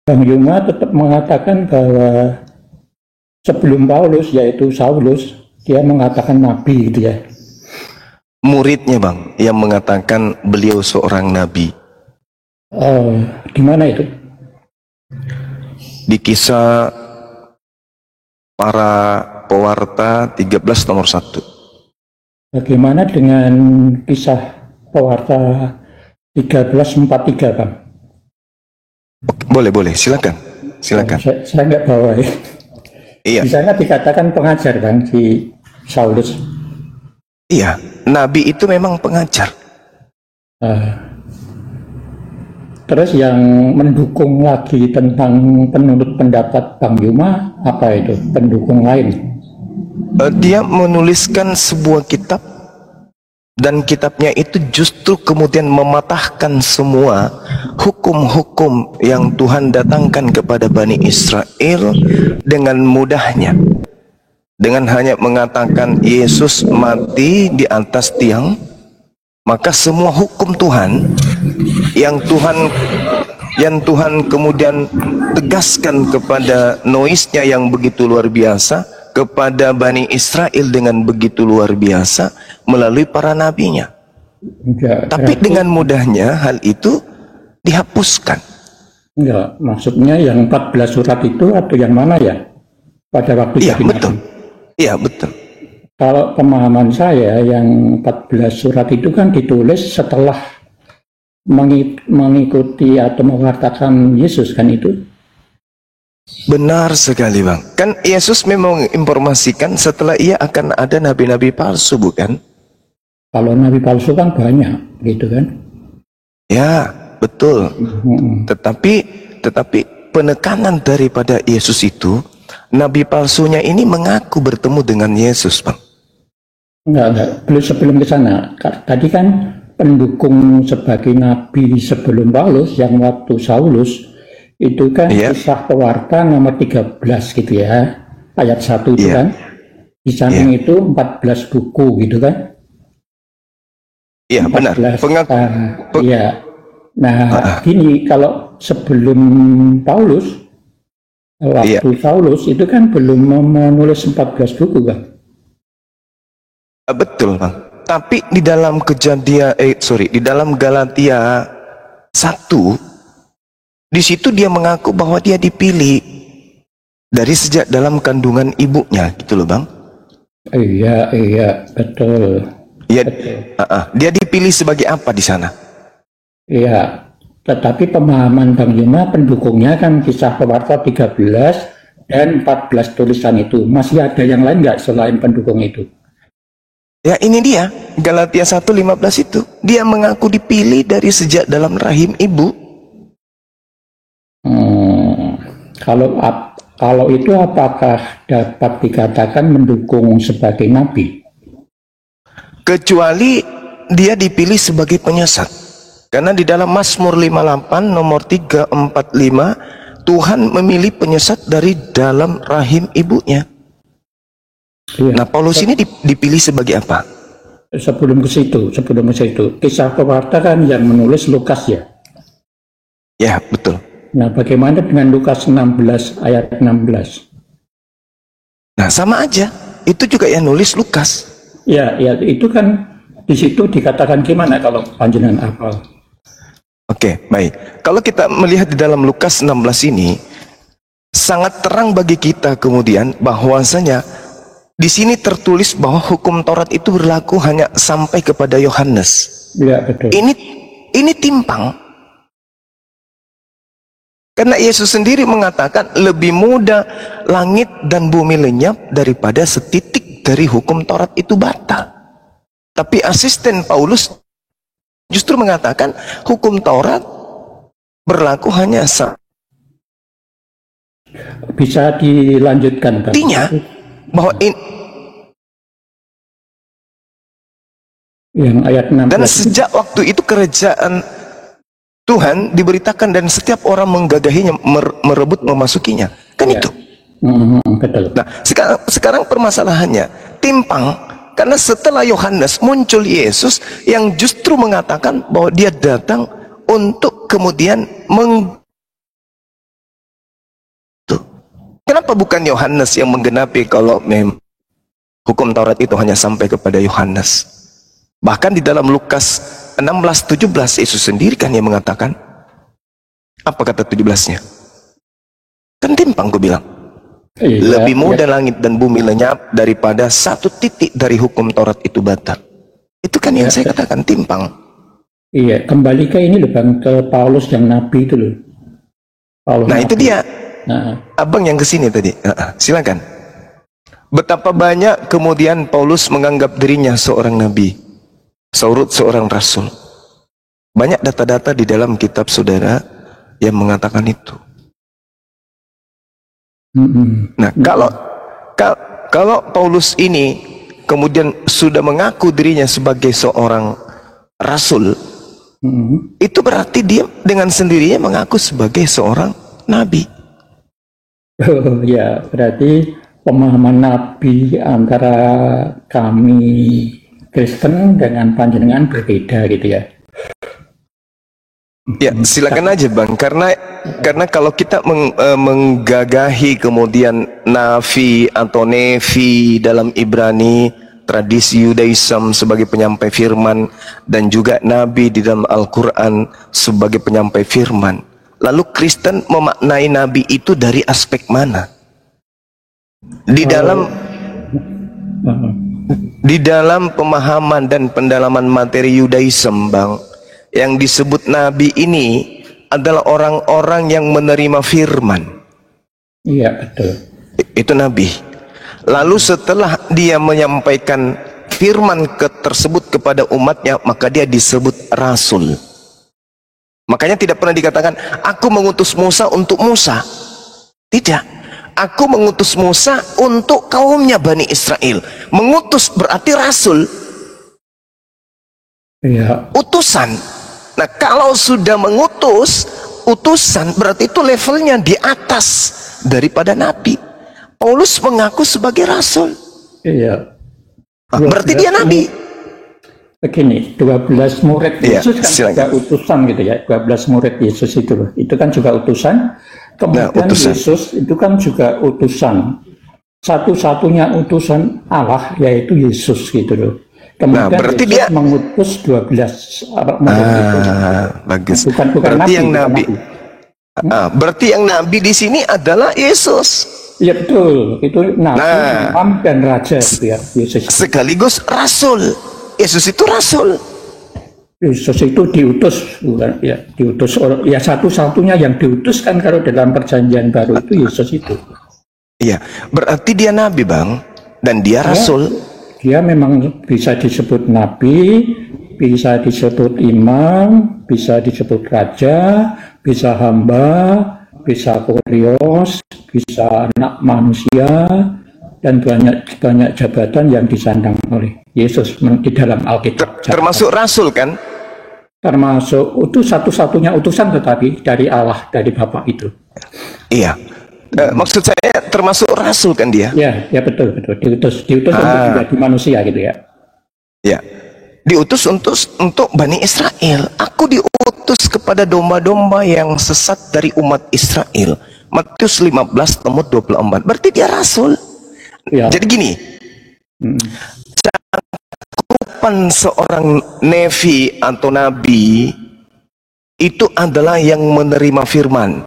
Bang Yuma tetap mengatakan bahwa sebelum Paulus, yaitu Saulus, dia mengatakan nabi gitu ya. Muridnya Bang yang mengatakan beliau seorang nabi. Di mana itu? Di Kisah Para Pewarta 13 nomor 1. Bagaimana dengan Kisah Pewarta 13:43, Bang? Boleh, silakan. Saya nggak bawa ya. Iya. Di sana dikatakan pengajar, Bang, si Saulus. Iya, nabi itu memang pengajar. Terus yang mendukung lagi tentang penurut pendapat Bang Yuma, apa itu? Pendukung lain? Dia menuliskan sebuah kitab, dan kitabnya itu justru kemudian mematahkan semua hukum-hukum yang Tuhan datangkan kepada Bani Israel dengan mudahnya, dengan hanya mengatakan Yesus mati di atas tiang, maka semua hukum Tuhan yang Tuhan kemudian tegaskan kepada noisnya yang begitu luar biasa, kepada Bani Israel dengan begitu luar biasa melalui para nabinya. Tapi dengan mudahnya hal itu dihapuskan. Enggak, maksudnya yang 14 surat itu atau yang mana ya? Pada waktu Iya, betul. Iya, betul. Kalau pemahaman saya, yang 14 surat itu kan ditulis setelah mengikuti atau mengatakan Yesus, kan itu? Benar sekali Bang. Kan Yesus memang menginformasikan setelah ia akan ada nabi-nabi palsu, bukan? Kalau nabi palsu kan banyak, gitu kan? Ya, betul. Tetapi penekanan daripada Yesus itu, nabi palsunya ini mengaku bertemu dengan Yesus, Bang. Enggak. Sebelum ke sana, tadi kan pendukung sebagai nabi sebelum Paulus, yang waktu Saulus, itu kan Kisah Pewarta nomor 13 gitu ya, ayat 1 itu kan. Di samping itu 14 buku gitu kan. Iya, benar. Iya. Nah, gini, kalau sebelum Paulus, waktu Saulus itu kan belum menulis 14 buku kan. Betul Bang. Tapi di dalam di dalam Galatia 1, di situ dia mengaku bahwa dia dipilih dari sejak dalam kandungan ibunya, gitu loh Bang. Iya, betul. Iya, dia dipilih sebagai apa di sana? Iya, tetapi pemahaman Bang Yuma, pendukungnya kan Kisah Pewarta 13 dan 14 tulisan itu. Masih ada yang lain nggak selain pendukung itu? Ya, ini dia, Galatia 1:15 itu. Dia mengaku dipilih dari sejak dalam rahim ibu. Kalau itu apakah dapat dikatakan mendukung sebagai nabi? Kecuali dia dipilih sebagai penyesat. Karena di dalam Mazmur 58 nomor 345, Tuhan memilih penyesat dari dalam rahim ibunya. Nah, Paulus ini dipilih sebagai apa? Sebelum ke situ, Kisah Pewarta kan yang menulis Lukas ya? Ya, betul. Nah, bagaimana dengan Lukas 16 ayat 16? Nah, sama aja. Itu juga yang nulis Lukas. Ya, itu kan di situ dikatakan gimana kalau panjenengan hafal? Oke, baik. Kalau kita melihat di dalam Lukas 16 ini, sangat terang bagi kita kemudian bahwasanya di sini tertulis bahwa hukum Taurat itu berlaku hanya sampai kepada Yohanes. Ya, betul. Ini timpang. Karena Yesus sendiri mengatakan lebih mudah langit dan bumi lenyap daripada setitik dari hukum Taurat itu batal. Tapi asisten Paulus justru mengatakan hukum Taurat berlaku hanya bisa dilanjutkan. Artinya bahwa yang ayat 16. Dan sejak waktu itu kerajaan Tuhan diberitakan dan setiap orang menggagahinya, merebut memasukinya. Kan itu. Betul. Nah, sekarang permasalahannya timpang, karena setelah Yohanes muncul Yesus yang justru mengatakan bahwa dia datang untuk kemudian Kenapa bukan Yohanes yang menggenapi kalau hukum Taurat itu hanya sampai kepada Yohanes? Bahkan di dalam Lukas 16:17 Yesus sendiri kan yang mengatakan, apa kata 17-nya? Kan timpang, gue bilang. Lebih mudah langit dan bumi lenyap daripada satu titik dari hukum Taurat itu batal. Itu kan yang saya katakan, timpang. Iya, kembali ke ini loh Bang, ke Paulus yang nabi itu loh. Paulus nah nabi. Itu dia. Abang yang kesini tadi. Silakan. Betapa banyak kemudian Paulus menganggap dirinya seorang nabi, Saurut seorang rasul. Banyak data-data di dalam kitab saudara yang mengatakan itu. Nah, kalau Paulus ini kemudian sudah mengaku dirinya sebagai seorang rasul, itu berarti dia dengan sendirinya mengaku sebagai seorang nabi. Oh ya, berarti pemahaman nabi antara kami Kristen dengan panjenengan berbeda gitu ya. Ya, silakan aja Bang, karena kalau kita menggagahi kemudian nafi atau nefi dalam Ibrani, tradisi Yudaism sebagai penyampai firman, dan juga nabi di dalam Al-Quran sebagai penyampai firman, lalu Kristen memaknai nabi itu dari aspek mana? Di dalam pemahaman dan pendalaman materi Yudaism, Bang, yang disebut nabi ini adalah orang-orang yang menerima firman. Iya, betul. Itu nabi. Lalu setelah dia menyampaikan firman tersebut kepada umatnya, maka dia disebut rasul. Makanya tidak pernah dikatakan, aku mengutus Musa untuk Musa. Tidak. Aku mengutus Musa untuk kaumnya Bani Israel. Mengutus berarti rasul. Iya. Utusan. Nah, kalau sudah mengutus, utusan berarti itu levelnya di atas daripada nabi. Paulus mengaku sebagai rasul. Iya. Berarti dia nabi. Begini, 12 murid Yesus kan juga utusan gitu ya. 12 murid Yesus itu kan juga utusan. Kemudian utusan. Yesus itu kan juga utusan. Satu-satunya utusan Allah yaitu Yesus gitu loh. Kemudian berarti Yesus dia mengutus 12 murid itu. Bagus. Bukan berarti nabi, yang nabi. Berarti yang nabi di sini adalah Yesus. Iya betul, itu nabi, imam dan raja gitu ya. Yesus sekaligus rasul. Yesus itu rasul. Yesus itu diutus, bukan ya, diutus orang ya, satu-satunya yang diutus kan kalau dalam perjanjian baru itu Yesus itu. Iya, berarti dia nabi, Bang, dan dia rasul. Dia memang bisa disebut nabi, bisa disebut imam, bisa disebut raja, bisa hamba, bisa kurios, bisa anak manusia, dan banyak jabatan yang disandang oleh Yesus di dalam Alkitab. Termasuk rasul kan? Termasuk itu satu-satunya utusan tetapi dari Allah, dari Bapa itu. Iya. Maksud saya termasuk rasul kan dia? Ya betul. Diutus untuk menjadi manusia gitu ya. Ya. Diutus untuk Bani Israel. Aku diutus kepada domba-domba yang sesat dari umat Israel. Matius 15 nomor 24. Berarti dia rasul. Ya. Jadi gini. Cakupan seorang nevi atau nabi itu adalah yang menerima firman.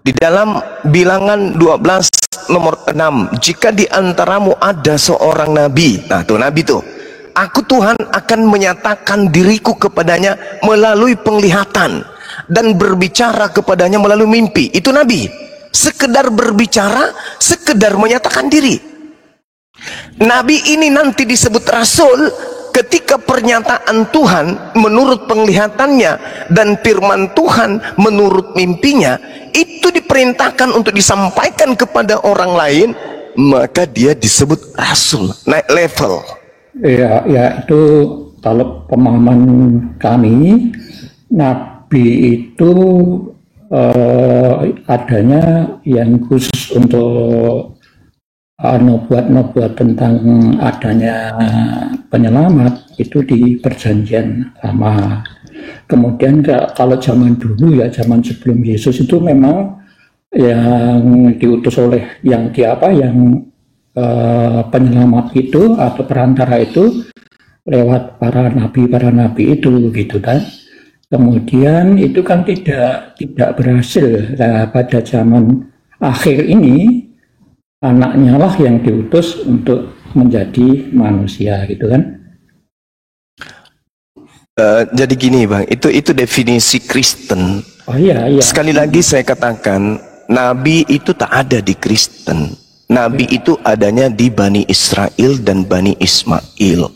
Di dalam Bilangan 12 nomor 6, jika di antaramu ada seorang nabi, nah tuh nabi tuh, aku Tuhan akan menyatakan diriku kepadanya melalui penglihatan dan berbicara kepadanya melalui mimpi. Itu nabi. Sekedar berbicara, sekedar menyatakan diri. Nabi ini nanti disebut rasul ketika pernyataan Tuhan menurut penglihatannya dan firman Tuhan menurut mimpinya itu diperintahkan untuk disampaikan kepada orang lain, maka dia disebut rasul, naik level. Ya itu kalau pemahaman kami, nabi itu adanya yang khusus untuk nubuat tentang adanya penyelamat itu di perjanjian lama. Kemudian kalau zaman dulu ya, zaman sebelum Yesus itu memang yang diutus oleh yang penyelamat itu atau perantara itu lewat para nabi itu gitu kan. Kemudian itu kan tidak berhasil. Nah, pada zaman akhir ini anaknya lah yang diutus untuk menjadi manusia gitu kan. Jadi gini Bang, itu definisi Kristen. Oh iya. Sekali lagi saya katakan, nabi itu tak ada di Kristen. Nabi itu adanya di Bani Israel dan Bani Ismail.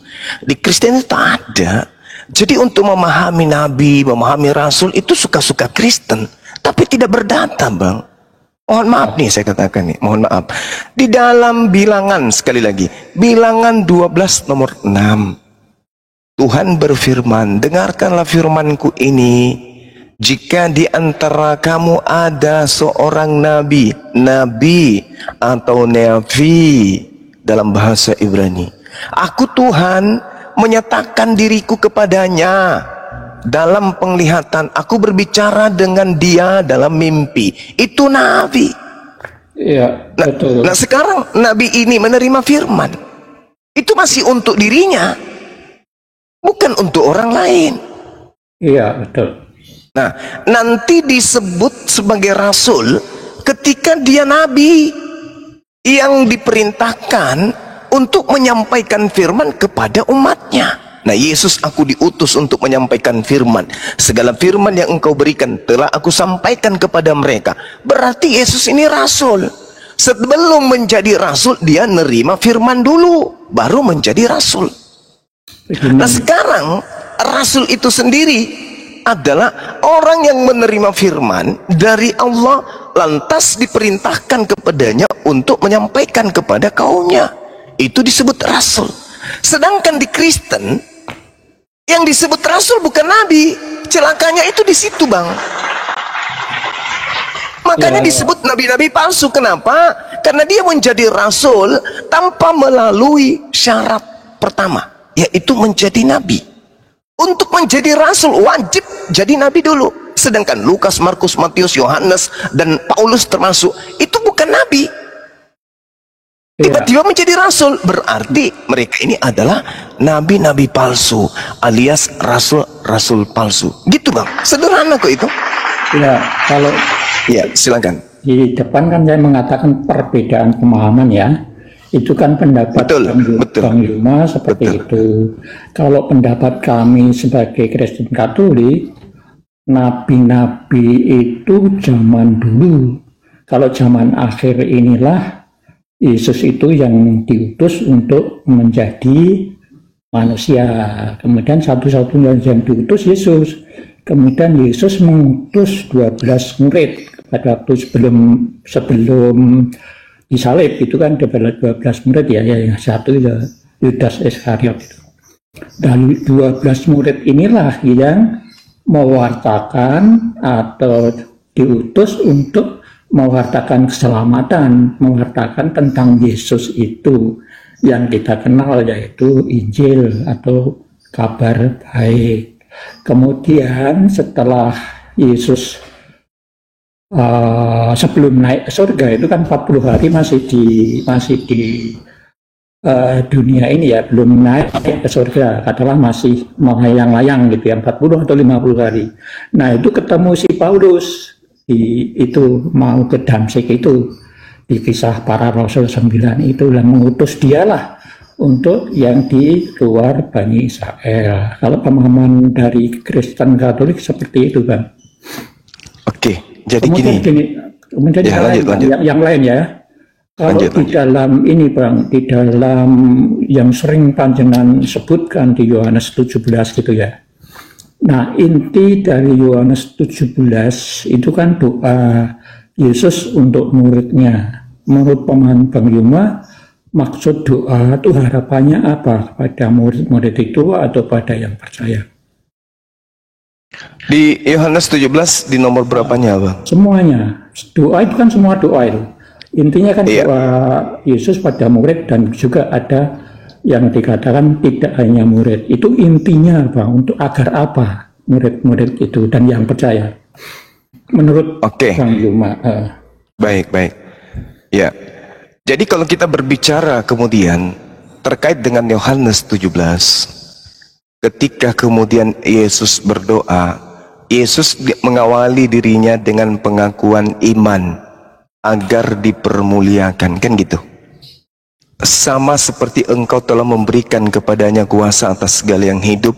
Di Kristen itu tak ada. Jadi untuk memahami nabi, memahami rasul itu suka-suka Kristen, tapi tidak berdata, Bang. Mohon maaf nih saya katakan nih, mohon maaf. Di dalam bilangan, sekali lagi, bilangan 12 nomor 6. Tuhan berfirman, dengarkanlah firmanku ini. Jika di antara kamu ada seorang nabi atau nevi dalam bahasa Ibrani, aku Tuhan menyatakan diriku kepadanya dalam penglihatan, aku berbicara dengan dia dalam mimpi. Itu nabi. Iya, betul. Nah sekarang nabi ini menerima firman, itu masih untuk dirinya, bukan untuk orang lain. Iya, betul. Nah, nanti disebut sebagai rasul ketika dia nabi yang diperintahkan untuk menyampaikan firman kepada umatnya. Nah, Yesus, aku diutus untuk menyampaikan firman. Segala firman yang engkau berikan telah aku sampaikan kepada mereka. Berarti Yesus ini rasul. Sebelum menjadi rasul, dia nerima firman dulu, baru menjadi rasul. Nah, sekarang rasul itu sendiri adalah orang yang menerima firman dari Allah, lantas diperintahkan kepadanya untuk menyampaikan kepada kaumnya. Itu disebut rasul. Sedangkan di Kristen, yang disebut rasul bukan nabi. Celakanya itu di situ, Bang. Makanya disebut nabi-nabi palsu. Kenapa? Karena dia menjadi rasul tanpa melalui syarat pertama, yaitu menjadi nabi. Untuk menjadi rasul wajib jadi nabi dulu. Sedangkan Lukas, Markus, Matius, Yohanes, dan Paulus termasuk, itu bukan nabi. Tiba-tiba menjadi rasul, berarti mereka ini adalah nabi-nabi palsu, alias rasul-rasul palsu. Gitu, Bang. Sederhana kok itu. Ya, kalau silakan. Di depan kan saya mengatakan perbedaan pemahaman ya. Itu kan pendapat Bang Yuma seperti itu. Kalau pendapat kami sebagai Kristen Katolik, nabi-nabi itu zaman dulu. Kalau zaman akhir inilah Yesus itu yang diutus untuk menjadi manusia. Kemudian satu-satunya yang diutus Yesus. Kemudian Yesus mengutus 12 murid pada waktu sebelum disalib, itu kan ada 12 murid ya, yang satu ya Yudas Iskariot itu. Dan 12 murid inilah yang mewartakan atau diutus untuk mewartakan keselamatan, mewartakan tentang Yesus itu yang kita kenal, yaitu Injil atau kabar baik. Kemudian setelah Yesus sebelum naik ke surga itu kan 40 hari masih di dunia ini ya, belum naik ke surga, katakanlah masih melayang-layang gitu ya, 40 atau 50 hari. Nah itu ketemu si Paulus itu mau ke Damsyik, itu di Kisah Para Rasul 9 itu yang mengutus dialah untuk yang di luar Bani Israel. Kalau pemahaman dari Kristen Katolik seperti itu, Bang. Oke. Jadi kemudian yang lain ya. Kalau di dalam ini, Bang, di dalam yang sering panjenengan sebutkan di Yohanes 17 gitu ya. Nah, inti dari Yohanes 17 itu kan doa Yesus untuk muridnya. Menurut pemahaman Bang Yuma, maksud doa itu harapannya apa pada murid-murid itu atau pada yang percaya? Di Yohanes 17 di nomor berapanya, Bang? Semuanya. Doa itu kan semua doa itu. Intinya kan doa Yesus pada murid, dan juga ada yang dikatakan tidak hanya murid. Itu intinya, Bang, untuk agar apa murid-murid itu dan yang percaya. Menurut Bang Yuma. Baik, baik. Ya. Jadi kalau kita berbicara kemudian terkait dengan Yohanes 17, ketika kemudian Yesus berdoa, Yesus mengawali dirinya dengan pengakuan iman agar dipermuliakan, kan gitu. Sama seperti engkau telah memberikan kepadanya kuasa atas segala yang hidup,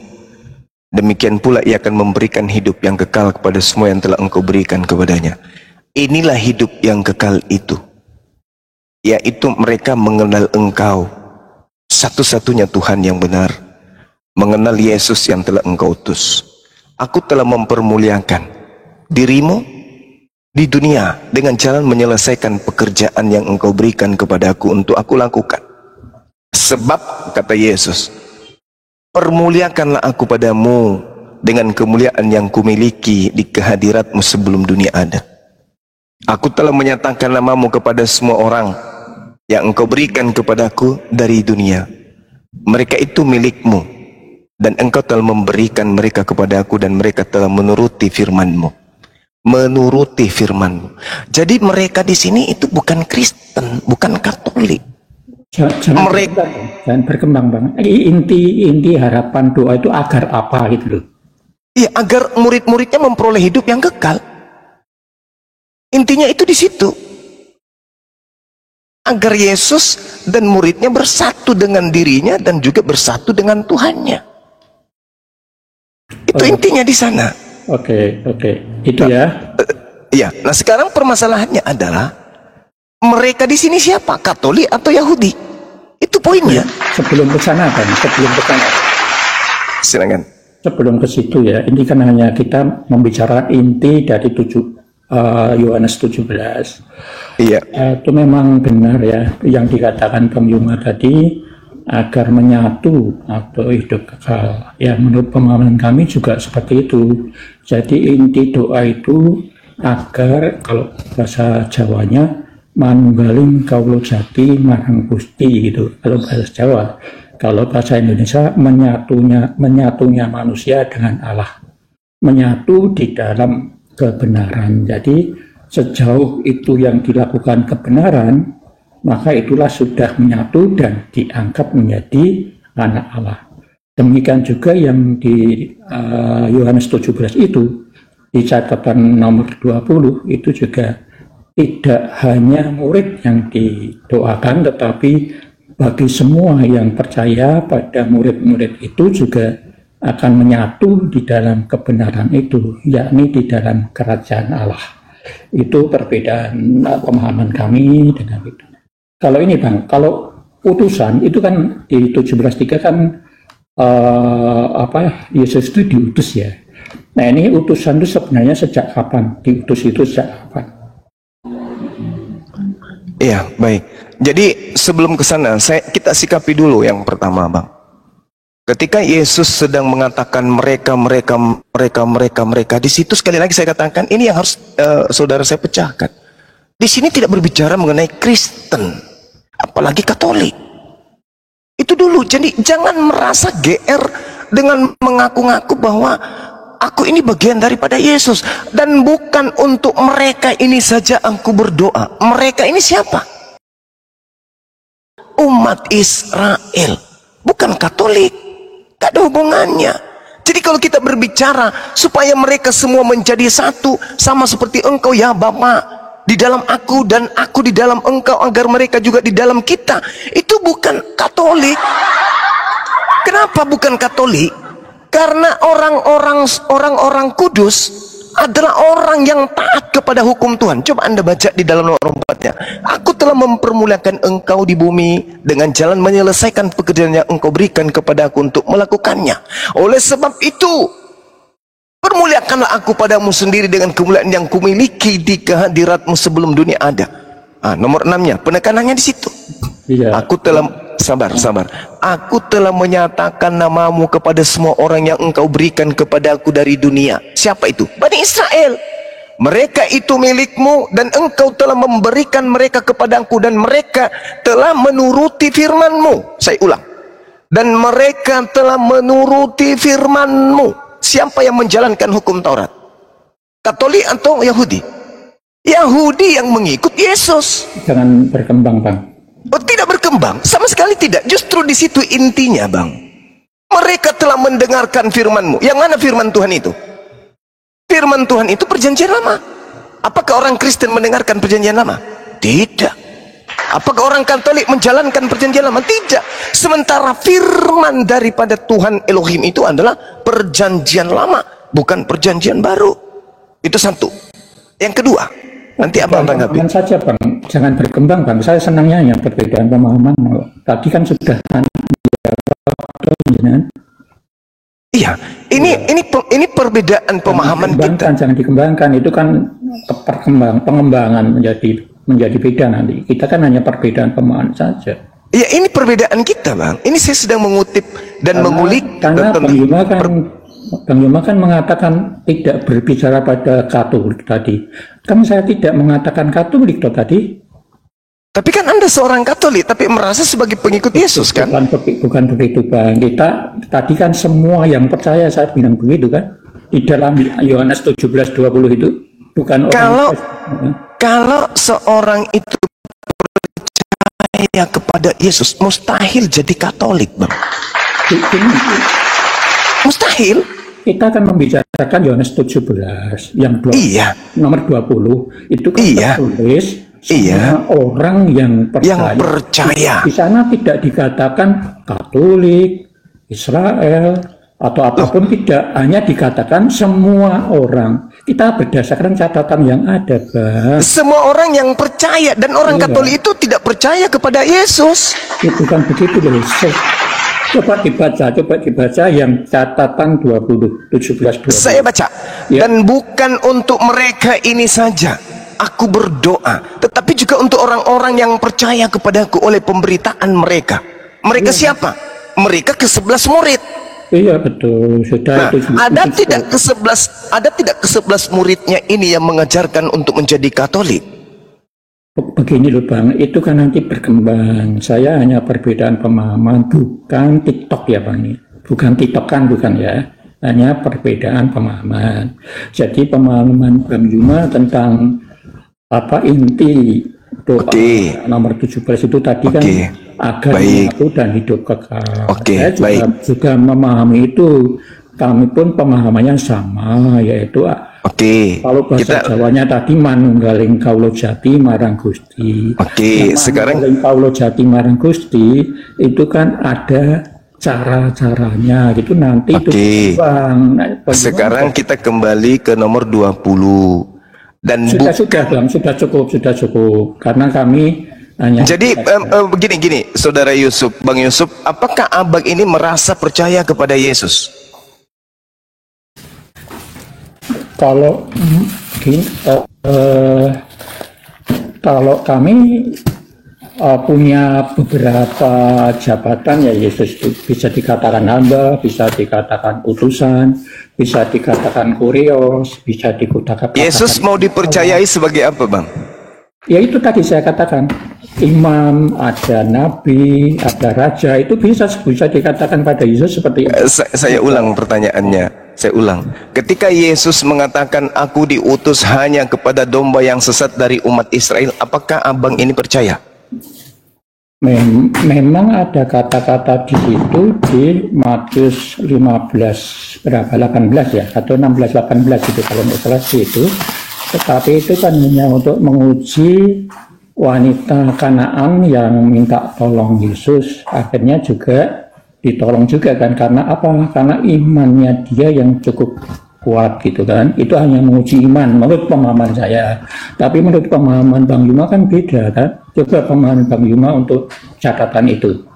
demikian pula ia akan memberikan hidup yang kekal kepada semua yang telah engkau berikan kepadanya. Inilah hidup yang kekal itu, yaitu mereka mengenal engkau, satu-satunya Tuhan yang benar, mengenal Yesus yang telah engkau utus. Aku telah mempermuliakan dirimu di dunia dengan jalan menyelesaikan pekerjaan yang engkau berikan kepadaku untuk aku lakukan. Sebab, kata Yesus, permuliakanlah aku padamu dengan kemuliaan yang kumiliki di kehadiratmu sebelum dunia ada. Aku telah menyatakan namamu kepada semua orang yang engkau berikan kepadaku dari dunia. Mereka itu milikmu, dan engkau telah memberikan mereka kepadaku, dan mereka telah menuruti firman-Mu. Menuruti firman-Mu. Jadi mereka di sini itu bukan Kristen, bukan Katolik. Jangan berkembang, Bang. Inti harapan doa itu agar apa gitu loh. Iya, agar murid-muridnya memperoleh hidup yang kekal. Intinya itu di situ. Agar Yesus dan muridnya bersatu dengan dirinya dan juga bersatu dengan Tuhannya. Itu intinya di sana. Oke. Itu ya. Iya. Nah, sekarang permasalahannya adalah mereka di sini siapa? Katolik atau Yahudi? Itu poinnya. Sebelum ke sana kan, Silakan. Sebelum ke situ ya, ini kan hanya kita membicarakan inti dari Yohanes 17. Iya. Itu memang benar ya yang dikatakan Bang Yuma tadi, agar menyatu atau hidup kekal. Ya, menurut pemahaman kami juga seperti itu. Jadi inti doa itu agar, kalau bahasa Jawanya, manunggaling kaulo jati marang Gusti gitu. Kalau bahasa Jawa. Kalau bahasa Indonesia, menyatunya manusia dengan Allah. Menyatu di dalam kebenaran. Jadi sejauh itu yang dilakukan kebenaran, maka itulah sudah menyatu dan dianggap menjadi anak Allah. Demikian juga yang di Yohanes 17 itu, di catatan nomor 20, itu juga tidak hanya murid yang didoakan, tetapi bagi semua yang percaya pada murid-murid itu juga akan menyatu di dalam kebenaran itu, yakni di dalam kerajaan Allah. Itu perbedaan pemahaman kami dengan itu. Kalau ini Bang, kalau utusan itu kan di 17:3 kan Yesus itu diutus ya. Nah, ini utusan itu sebenarnya sejak kapan? Diutus itu sejak kapan? Iya, baik. Jadi sebelum ke sana, kita sikapi dulu yang pertama, Bang. Ketika Yesus sedang mengatakan mereka, di situ sekali lagi saya katakan, ini yang harus saudara saya pecahkan. Di sini tidak berbicara mengenai Kristen, apalagi Katolik. Itu dulu. Jadi jangan merasa GR dengan mengaku-ngaku bahwa aku ini bagian daripada Yesus. Dan bukan untuk mereka ini saja aku berdoa. Mereka ini siapa? Umat Israel, bukan Katolik. Gak ada hubungannya. Jadi kalau kita berbicara supaya mereka semua menjadi satu, sama seperti engkau ya Bapa di dalam aku dan aku di dalam engkau, agar mereka juga di dalam kita, itu bukan Katolik. Kenapa bukan Katolik? Karena orang-orang kudus adalah orang yang taat kepada hukum Tuhan. Coba Anda baca di dalam nomor 4-nya. Aku telah mempermuliakan engkau di bumi dengan jalan menyelesaikan pekerjaan yang engkau berikan kepada aku untuk melakukannya. Oleh sebab itu, permuliakanlah aku padamu sendiri dengan kemuliaan yang kumiliki di kehadiratmu sebelum dunia ada. Nomor 6-nya, penekanannya di situ. Iya. Aku telah sabar. Aku telah menyatakan namamu kepada semua orang yang engkau berikan kepadaku dari dunia. Siapa itu? Bani Israel. Mereka itu milikmu dan engkau telah memberikan mereka kepadaku, dan mereka telah menuruti firmanmu. Saya ulang. Dan mereka telah menuruti firmanmu. Siapa yang menjalankan hukum Taurat? Katolik atau Yahudi? Yahudi yang mengikut Yesus. Jangan berkembang, Bang. Oh, tidak berkembang, sama sekali tidak. Justru di situ intinya, Bang. Mereka telah mendengarkan firman-Mu. Yang mana firman Tuhan itu? Firman Tuhan itu perjanjian lama. Apakah orang Kristen mendengarkan perjanjian lama? Tidak. Apakah orang Katolik menjalankan perjanjian lama? Tidak. Sementara firman daripada Tuhan Elohim itu adalah perjanjian lama, bukan perjanjian baru. Itu satu. Yang kedua, nanti abang tanggapi. Jangan saja, Bang. Jangan berkembang, Bang. Saya senangnya yang perbedaan pemahaman. Tadi kan sudah iya, ini perbedaan pemahaman kita. Jangan dikembangkan. Itu kan pengembangan menjadi beda nanti. Kita kan hanya perbedaan pemahaman saja. Ya, ini perbedaan kita, Bang. Ini saya sedang mengutip dan mengulik. Karena Bang Yuma kan mengatakan tidak berbicara pada Katolik tadi. Kan saya tidak mengatakan Katolik tadi. Tapi kan Anda seorang Katolik, tapi merasa sebagai pengikut Yesus, kan? Bukan begitu, Bang. Kita tadi kan semua yang percaya, saya bilang begitu kan? Di dalam Yohanes 17:20 itu bukan orang. Kalau seorang itu percaya kepada Yesus, mustahil jadi Katolik, Bang. Mustahil. Kita akan membicarakan Yohanes 17 yang nomor 20 itu kan tertulis orang yang percaya. Di sana tidak dikatakan Katolik, Israel atau apapun, tidak, hanya dikatakan semua orang. Kita berdasarkan catatan yang ada, Bang. Semua orang yang percaya, dan orang Katolik itu tidak percaya kepada Yesus. Ya, bukan begitu loh. Coba dibaca yang catatan 17:20. Saya baca. Ya. Dan bukan untuk mereka ini saja aku berdoa, tetapi juga untuk orang-orang yang percaya kepadaku oleh pemberitaan mereka. Mereka siapa? Mereka ke-11 murid. Iya, betul. Sudah. Nah, ada tidak ke-11 muridnya ini yang mengajarkan untuk menjadi Katolik? Begini loh, Bang, itu kan nanti berkembang. Saya hanya perbedaan pemahaman, bukan TikTok ya, Bang. Bukan TikTok kan, bukan ya. Hanya perbedaan pemahaman. Jadi pemahaman Bang Yuma tentang inti doa nomor 17 itu tadi kan agar menyatu dan hidup kekal. Saya juga memahami itu. Kami pun pemahamannya sama, yaitu kalau bahasa Jawanya tadi manunggaling kaulo jati marang Gusti. Sekarang kaulo jati marang Gusti itu kan ada cara-caranya gitu nanti. Bang. Sekarang kita kembali ke nomor 20 dan sudah cukup karena kami hanya. Jadi begini Saudara Yusuf, Bang Yusuf, apakah abang ini merasa percaya kepada Yesus? Kalau kami punya beberapa jabatan, ya Yesus bisa dikatakan hamba, bisa dikatakan utusan, bisa dikatakan kurios, bisa dikatakan. Yesus mau dipercayai sebagai apa, Bang? Ya itu tadi saya katakan, imam, ada nabi, ada raja, itu bisa dikatakan pada Yesus seperti itu. Saya ulang pertanyaannya. Saya ulang. Ketika Yesus mengatakan aku diutus hanya kepada domba yang sesat dari umat Israel, apakah abang ini percaya? Memang ada kata-kata di situ di Matius 15 18 ya atau 16-18 itu kalau nggak salah itu. Tetapi itu kan hanya untuk menguji wanita Kanaan yang minta tolong Yesus, akhirnya juga ditolong juga kan, karena apa? Karena imannya dia yang cukup kuat gitu kan. Itu hanya menguji iman menurut pemahaman saya. Tapi menurut pemahaman Bang Yuma kan beda kan. Coba pemahaman Bang Yuma untuk catatan itu.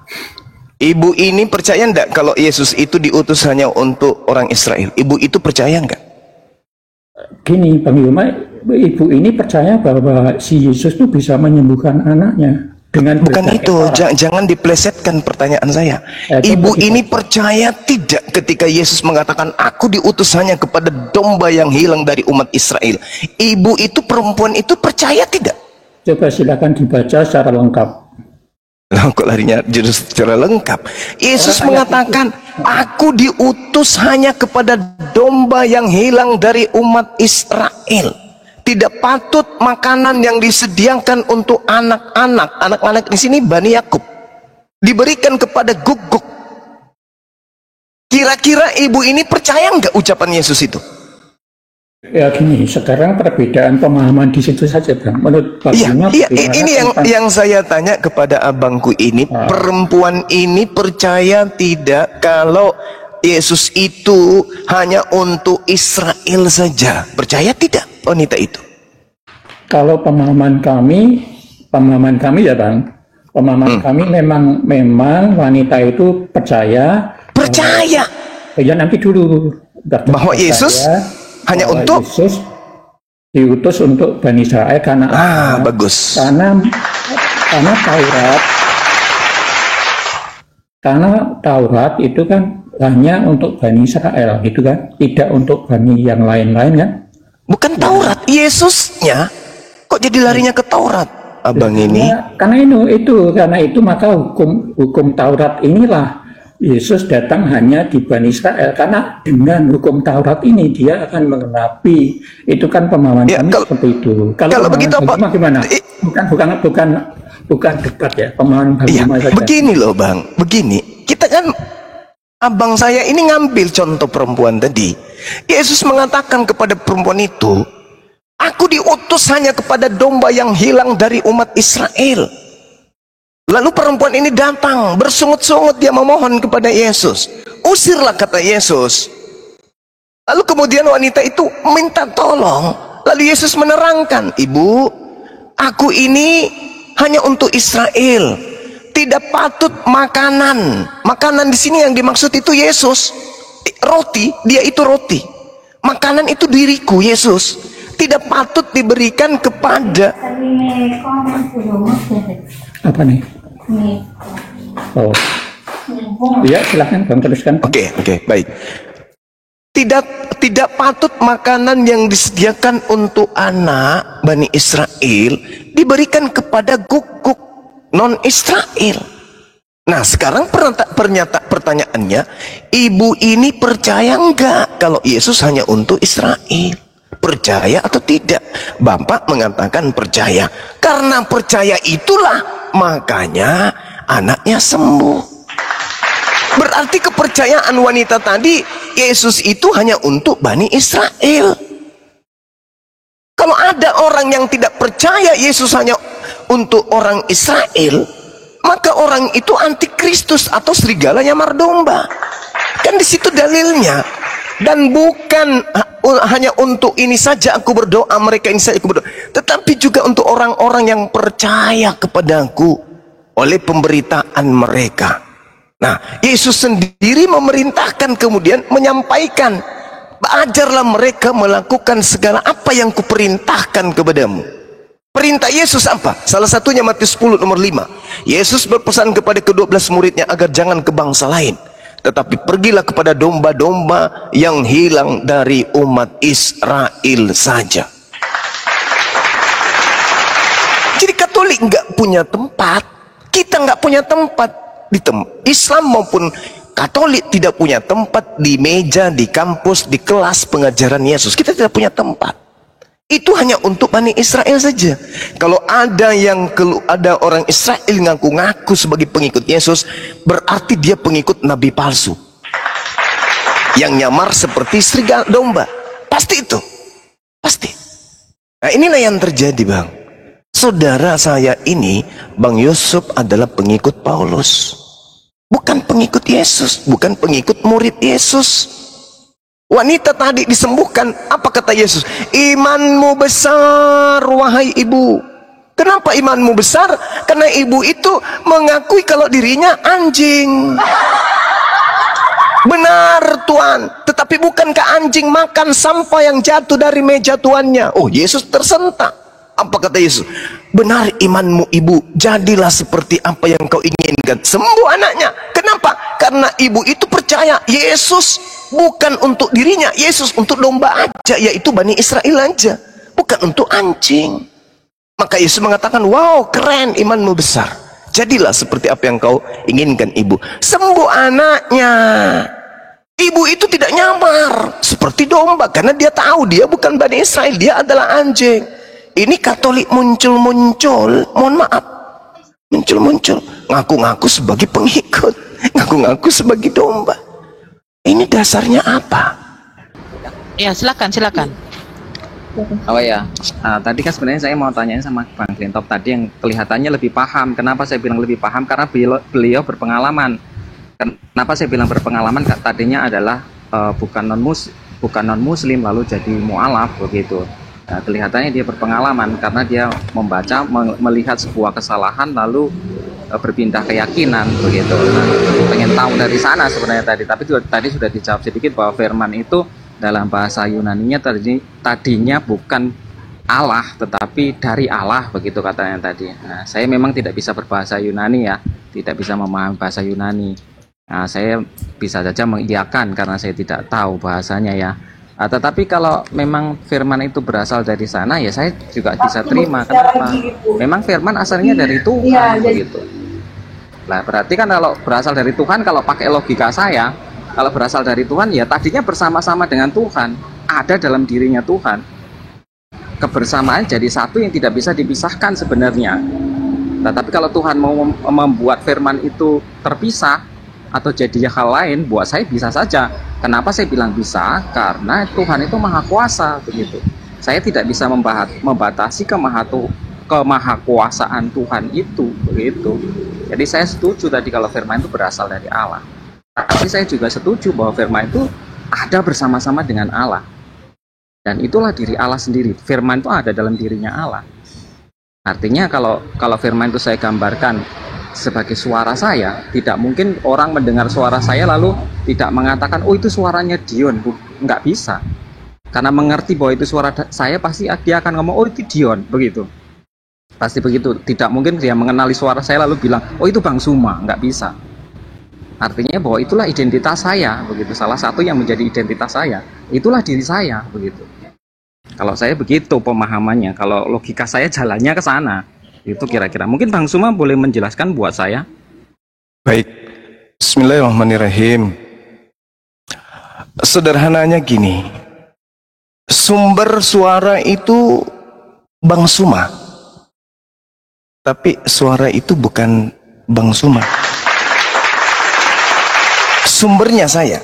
Ibu ini percaya enggak kalau Yesus itu diutus hanya untuk orang Israel? Ibu itu percaya enggak? Gini Bang Yuma, ibu ini percaya bahwa si Yesus itu bisa menyembuhkan anaknya. Bukan itu, jangan diplesetkan pertanyaan saya. Ibu ini percaya tidak ketika Yesus mengatakan aku diutus hanya kepada domba yang hilang dari umat Israel? Ibu itu, perempuan itu percaya tidak? Coba silakan dibaca secara lengkap. Kok larinya justru secara lengkap? Yesus mengatakan aku diutus hanya kepada domba yang hilang dari umat Israel. Tidak patut makanan yang disediakan untuk anak-anak. Anak-anak di sini Bani Yakub diberikan kepada guguk. Kira-kira ibu ini percaya nggak ucapan Yesus itu? Ya gini, sekarang perbedaan pemahaman di situ saja, Bang. Menurut Bagaimana ini yang saya tanya kepada abangku ini, perempuan ini percaya tidak kalau Yesus itu hanya untuk Israel saja? Percaya tidak wanita itu? Kalau pemahaman kami ya, Bang. Pemahaman kami memang wanita itu percaya. Ya nanti dulu bahwa Yesus hanya untuk Yesus diutus untuk Bani Israel karena bagus. Karena Taurat itu kan hanya untuk Bani Israel gitu kan, tidak untuk Bani yang lain-lain kan? Bukan Taurat, Yesusnya kok jadi larinya ke Taurat, abang ini? Karena itu maka hukum Taurat inilah Yesus datang hanya di Bani Israel, karena dengan hukum Taurat ini dia akan menggenapi. Itu kan pemahaman kami seperti itu. Kalau begitu apa? Gimana? Bukan debat ya, pemahaman saja. Begini loh, Bang. Begini, kita kan abang saya ini ngambil contoh perempuan tadi. Yesus mengatakan kepada perempuan itu, "Aku diutus hanya kepada domba yang hilang dari umat Israel." Lalu perempuan ini datang bersungut-sungut, dia memohon kepada Yesus. "Usirlah," kata Yesus. Lalu kemudian wanita itu minta tolong. Lalu Yesus menerangkan, "Ibu, aku ini hanya untuk Israel. Tidak patut makanan." Makanan di sini yang dimaksud itu Yesus. Roti, dia itu roti. Makanan itu diriku, Yesus. Tidak patut diberikan kepada apa nih? Oh, ya silahkan Bang, teruskan. Oke, baik. Tidak patut makanan yang disediakan untuk anak Bani Israel diberikan kepada guguk non Israel. Nah, sekarang pertanyaannya, ibu ini percaya enggak kalau Yesus hanya untuk Israel? Percaya atau tidak? Bapak mengatakan percaya. Karena percaya itulah makanya anaknya sembuh. Berarti kepercayaan wanita tadi, Yesus itu hanya untuk Bani Israel. Kalau ada orang yang tidak percaya Yesus hanya untuk orang Israel, maka orang itu antikristus atau serigala nyamar domba. Kan di situ dalilnya. Dan bukan hanya untuk ini saja aku berdoa, mereka ini saja aku berdoa, tetapi juga untuk orang-orang yang percaya kepadaku oleh pemberitaan mereka. Nah, Yesus sendiri memerintahkan, kemudian menyampaikan, "Ajarlah mereka melakukan segala apa yang kuperintahkan kepadamu." Perintah Yesus apa? Salah satunya Matius 10 nomor 5. Yesus berpesan kepada ke-12 muridnya agar jangan ke bangsa lain, tetapi pergilah kepada domba-domba yang hilang dari umat Israel saja. Jadi Katolik nggak punya tempat, kita nggak punya tempat di Islam maupun Katolik tidak punya tempat di meja, di kampus, di kelas pengajaran Yesus. Kita tidak punya tempat. Itu hanya untuk Bani Israel saja. Kalau ada orang Israel ngaku-ngaku sebagai pengikut Yesus, berarti dia pengikut nabi palsu yang nyamar seperti serigala domba. Pasti itu, pasti. Nah, inilah yang terjadi, Bang. Saudara saya ini, Bang Yusuf, adalah pengikut Paulus, bukan pengikut Yesus, bukan pengikut murid Yesus. Wanita tadi disembuhkan, apa kata Yesus? "Imanmu besar, wahai ibu." Kenapa imanmu besar? Karena ibu itu mengakui kalau dirinya anjing. "Benar Tuhan, tetapi bukankah anjing makan sampah yang jatuh dari meja tuannya?" Oh, Yesus tersentak. Apa kata Yesus? "Benar imanmu ibu, jadilah seperti apa yang kau inginkan." Sembuh anaknya. Kenapa? Karena ibu itu percaya Yesus bukan untuk dirinya, Yesus untuk domba aja, yaitu Bani Israel aja, bukan untuk anjing. Maka Yesus mengatakan, "Wow, keren, imanmu besar. Jadilah seperti apa yang kau inginkan ibu." Sembuh anaknya. Ibu itu tidak nyamar seperti domba karena dia tahu dia bukan Bani Israel, dia adalah anjing. Ini Katolik muncul-muncul, mohon maaf, muncul-muncul, ngaku-ngaku sebagai pengikut, ngaku-ngaku sebagai domba. Ini dasarnya apa? Ya, silakan. Oh ya, tadi kan sebenarnya saya mau tanyain sama Bang Grintop tadi yang kelihatannya lebih paham. Kenapa saya bilang lebih paham? Karena beliau berpengalaman. Kenapa saya bilang berpengalaman? Tadinya adalah bukan non muslim lalu jadi mualaf begitu. Nah, kelihatannya dia berpengalaman karena dia membaca, melihat sebuah kesalahan lalu berpindah keyakinan begitu. Nah, pengen tahu dari sana sebenarnya tadi tadi sudah dijawab sedikit bahwa firman itu dalam bahasa Yunaninya tadinya bukan Allah tetapi dari Allah begitu katanya tadi. Nah, saya memang tidak bisa berbahasa Yunani ya, tidak bisa memahami bahasa Yunani. Nah, saya bisa saja mengiyakan karena saya tidak tahu bahasanya ya. Tetapi kalau memang firman itu berasal dari sana ya saya juga bisa terima. Kenapa? Memang firman asalnya dari Tuhan begitu. Nah, berarti kan kalau berasal dari Tuhan, kalau pakai logika saya, kalau berasal dari Tuhan ya tadinya bersama-sama dengan Tuhan, ada dalam dirinya Tuhan. Kebersamaan jadi satu yang tidak bisa dipisahkan sebenarnya. Tetapi kalau Tuhan mau membuat firman itu terpisah atau jadi hal lain, buat saya bisa saja. Kenapa saya bilang bisa? Karena Tuhan itu maha kuasa begitu. Saya tidak bisa membatasi kemahakuasaan Tuhan itu begitu. Jadi saya setuju tadi kalau firman itu berasal dari Allah. Tapi saya juga setuju bahwa firman itu ada bersama-sama dengan Allah. Dan itulah diri Allah sendiri. Firman itu ada dalam dirinya Allah. Artinya kalau firman itu saya gambarkan sebagai suara saya, tidak mungkin orang mendengar suara saya lalu tidak mengatakan, oh itu suaranya Dion. Nggak bisa. Karena mengerti bahwa itu suara saya, pasti dia akan ngomong, oh itu Dion. Begitu. Pasti begitu. Tidak mungkin dia mengenali suara saya lalu bilang, oh itu Bang Suma. Nggak bisa. Artinya bahwa itulah identitas saya, begitu. Salah satu yang menjadi identitas saya, itulah diri saya, begitu. Kalau saya begitu pemahamannya, kalau logika saya jalannya ke sana, itu kira-kira. Mungkin Bang Suma boleh menjelaskan buat saya. Baik, Bismillahirrahmanirrahim. Sederhananya gini, sumber suara itu Bang Suma, tapi suara itu bukan Bang Suma. Sumbernya saya.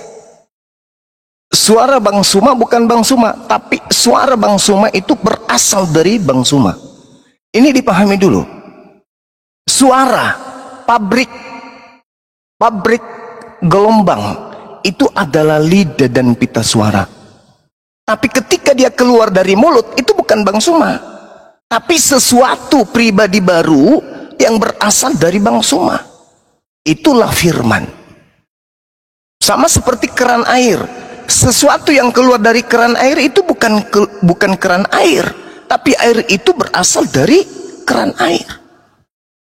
Suara Bang Suma bukan Bang Suma, tapi suara Bang Suma itu berasal dari Bang Suma. Ini dipahami dulu. Suara pabrik gelombang itu adalah lidah dan pita suara. Tapi ketika dia keluar dari mulut itu bukan Bang Suma, tapi sesuatu pribadi baru yang berasal dari Bang Suma. Itulah firman. Sama seperti keran air, sesuatu yang keluar dari keran air itu bukan keran air, tapi air itu berasal dari keran air.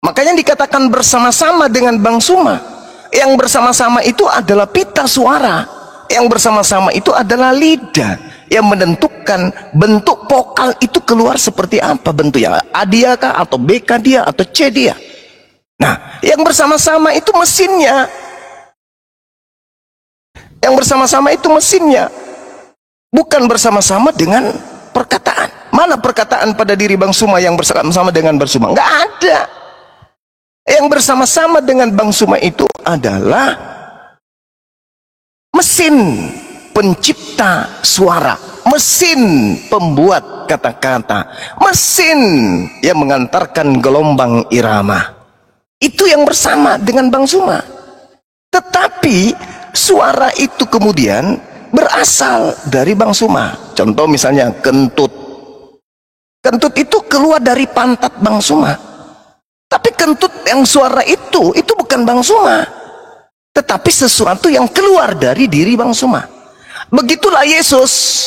Makanya dikatakan bersama-sama dengan Bang Suma. Yang bersama-sama itu adalah pita suara, yang bersama-sama itu adalah lidah yang menentukan bentuk vokal itu keluar seperti apa bentuknya, A dia kah, atau B kah dia, atau C dia. Nah, yang bersama-sama itu mesinnya. Yang bersama-sama itu mesinnya, bukan bersama-sama dengan perkataan. Mana perkataan pada diri Bang Suma yang bersama-sama dengan Bang Suma? Nggak ada. Yang bersama-sama dengan Bang Suma itu adalah mesin pencipta suara, mesin pembuat kata-kata, mesin yang mengantarkan gelombang irama. Itu yang bersama dengan Bang Suma. Tetapi suara itu kemudian berasal dari Bang Suma. Contoh misalnya kentut. Kentut itu keluar dari pantat Bang Suma. Tapi kentut yang suara itu bukan Bang Suma, tetapi sesuatu yang keluar dari diri Bang Suma. Begitulah Yesus.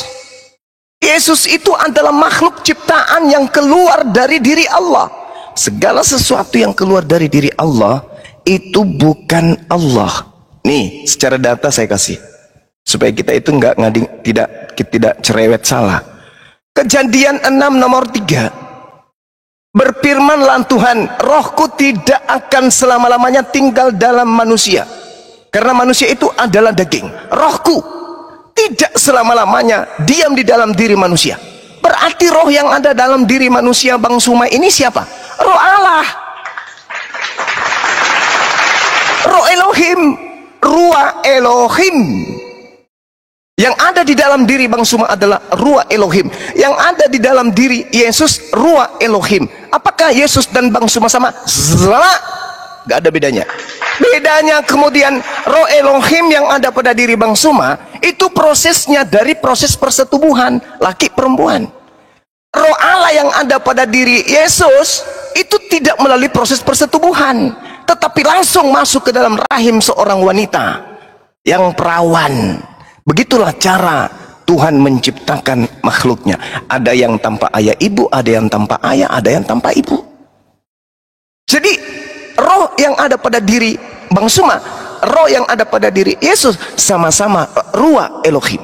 Yesus itu adalah makhluk ciptaan yang keluar dari diri Allah. Segala sesuatu yang keluar dari diri Allah itu bukan Allah. Nih, secara data saya kasih supaya kita itu tidak cerewet salah. Kejadian 6 nomor 3. Berfirmanlah Tuhan, rohku tidak akan selama-lamanya tinggal dalam manusia. Karena manusia itu adalah daging. Rohku tidak selama-lamanya diam di dalam diri manusia. Berarti roh yang ada dalam diri manusia Bang Suma ini siapa? Roh Allah, roh Elohim, ruah Elohim. Yang ada di dalam diri Bang Suma adalah ruah Elohim. Yang ada di dalam diri Yesus ruah Elohim. Apakah Yesus dan Bang Suma sama? Sama. Gak ada bedanya. Bedanya kemudian roh Elohim yang ada pada diri Bang Suma itu prosesnya dari proses persetubuhan laki perempuan. Roh Allah yang ada pada diri Yesus itu tidak melalui proses persetubuhan, tetapi langsung masuk ke dalam rahim seorang wanita yang perawan. Begitulah cara Tuhan menciptakan makhluknya. Ada yang tanpa ayah ibu, ada yang tanpa ayah, ada yang tanpa ibu. Jadi roh yang ada pada diri Bang Suma, roh yang ada pada diri Yesus sama-sama ruah Elohim.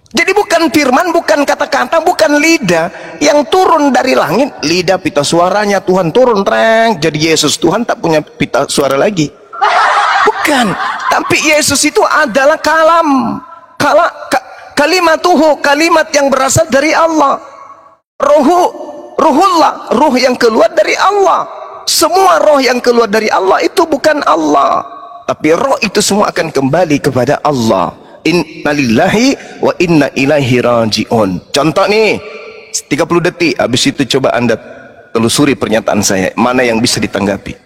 Jadi bukan firman, bukan kata-kata, bukan lidah yang turun dari langit. Lidah pita suaranya Tuhan turun treng jadi Yesus. Tuhan tak punya pita suara lagi. Bukan. Tapi Yesus itu adalah kalimatuhu, kalimat yang berasal dari Allah. Ruhullah, ruh yang keluar dari Allah. Semua roh yang keluar dari Allah itu bukan Allah, tapi roh itu semua akan kembali kepada Allah. Inna lillahi wa inna ilaihi raji'un. Contoh nih 30 detik, habis itu coba Anda telusuri pernyataan saya mana yang bisa ditanggapi.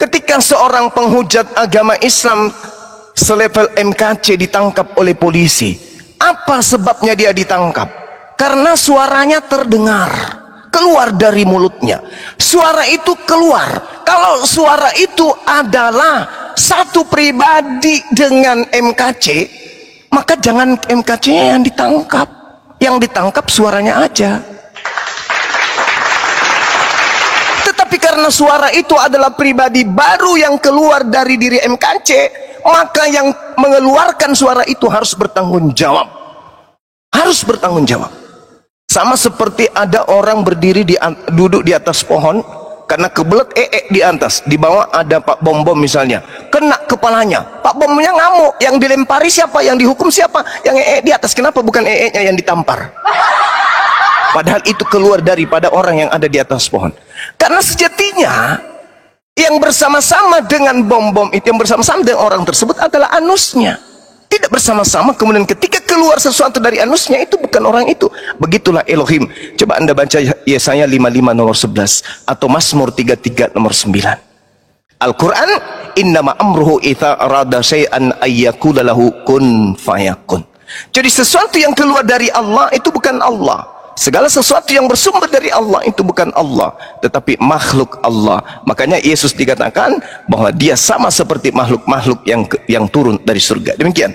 Ketika seorang penghujat agama Islam selevel MKC ditangkap oleh polisi, apa sebabnya dia ditangkap? Karena suaranya terdengar keluar dari mulutnya. Suara itu keluar. Kalau suara itu adalah satu pribadi dengan MKC, maka jangan MKC-nya yang ditangkap. Yang ditangkap suaranya aja. Tetapi karena suara itu adalah pribadi baru yang keluar dari diri MKC, maka yang mengeluarkan suara itu harus bertanggung jawab. Harus bertanggung jawab. Sama seperti ada orang berdiri duduk di atas pohon karena kebelet di atas, di bawah ada Pak Bom-Bom misalnya, kena kepalanya, Pak Bomnya ngamuk, yang dilempari siapa, yang dihukum siapa, yang di atas. Kenapa bukan nya yang ditampar? Padahal itu keluar daripada orang yang ada di atas pohon. Karena sejatinya yang bersama-sama dengan bom-bom itu, yang bersama-sama dengan orang tersebut adalah anusnya. Tidak bersama-sama, kemudian ketika keluar sesuatu dari anusnya, itu bukan orang itu. Begitulah Elohim. Coba Anda baca Yesaya 55 nomor 11 atau Mazmur 33 nomor 9. Al-Quran, innama amruhu idza arada syai'an ayyakula lahu kun fayakun. Jadi sesuatu yang keluar dari Allah itu bukan Allah. Segala sesuatu yang bersumber dari Allah itu bukan Allah, tetapi makhluk Allah. Makanya Yesus dikatakan bahwa dia sama seperti makhluk-makhluk yang turun dari surga. Demikian.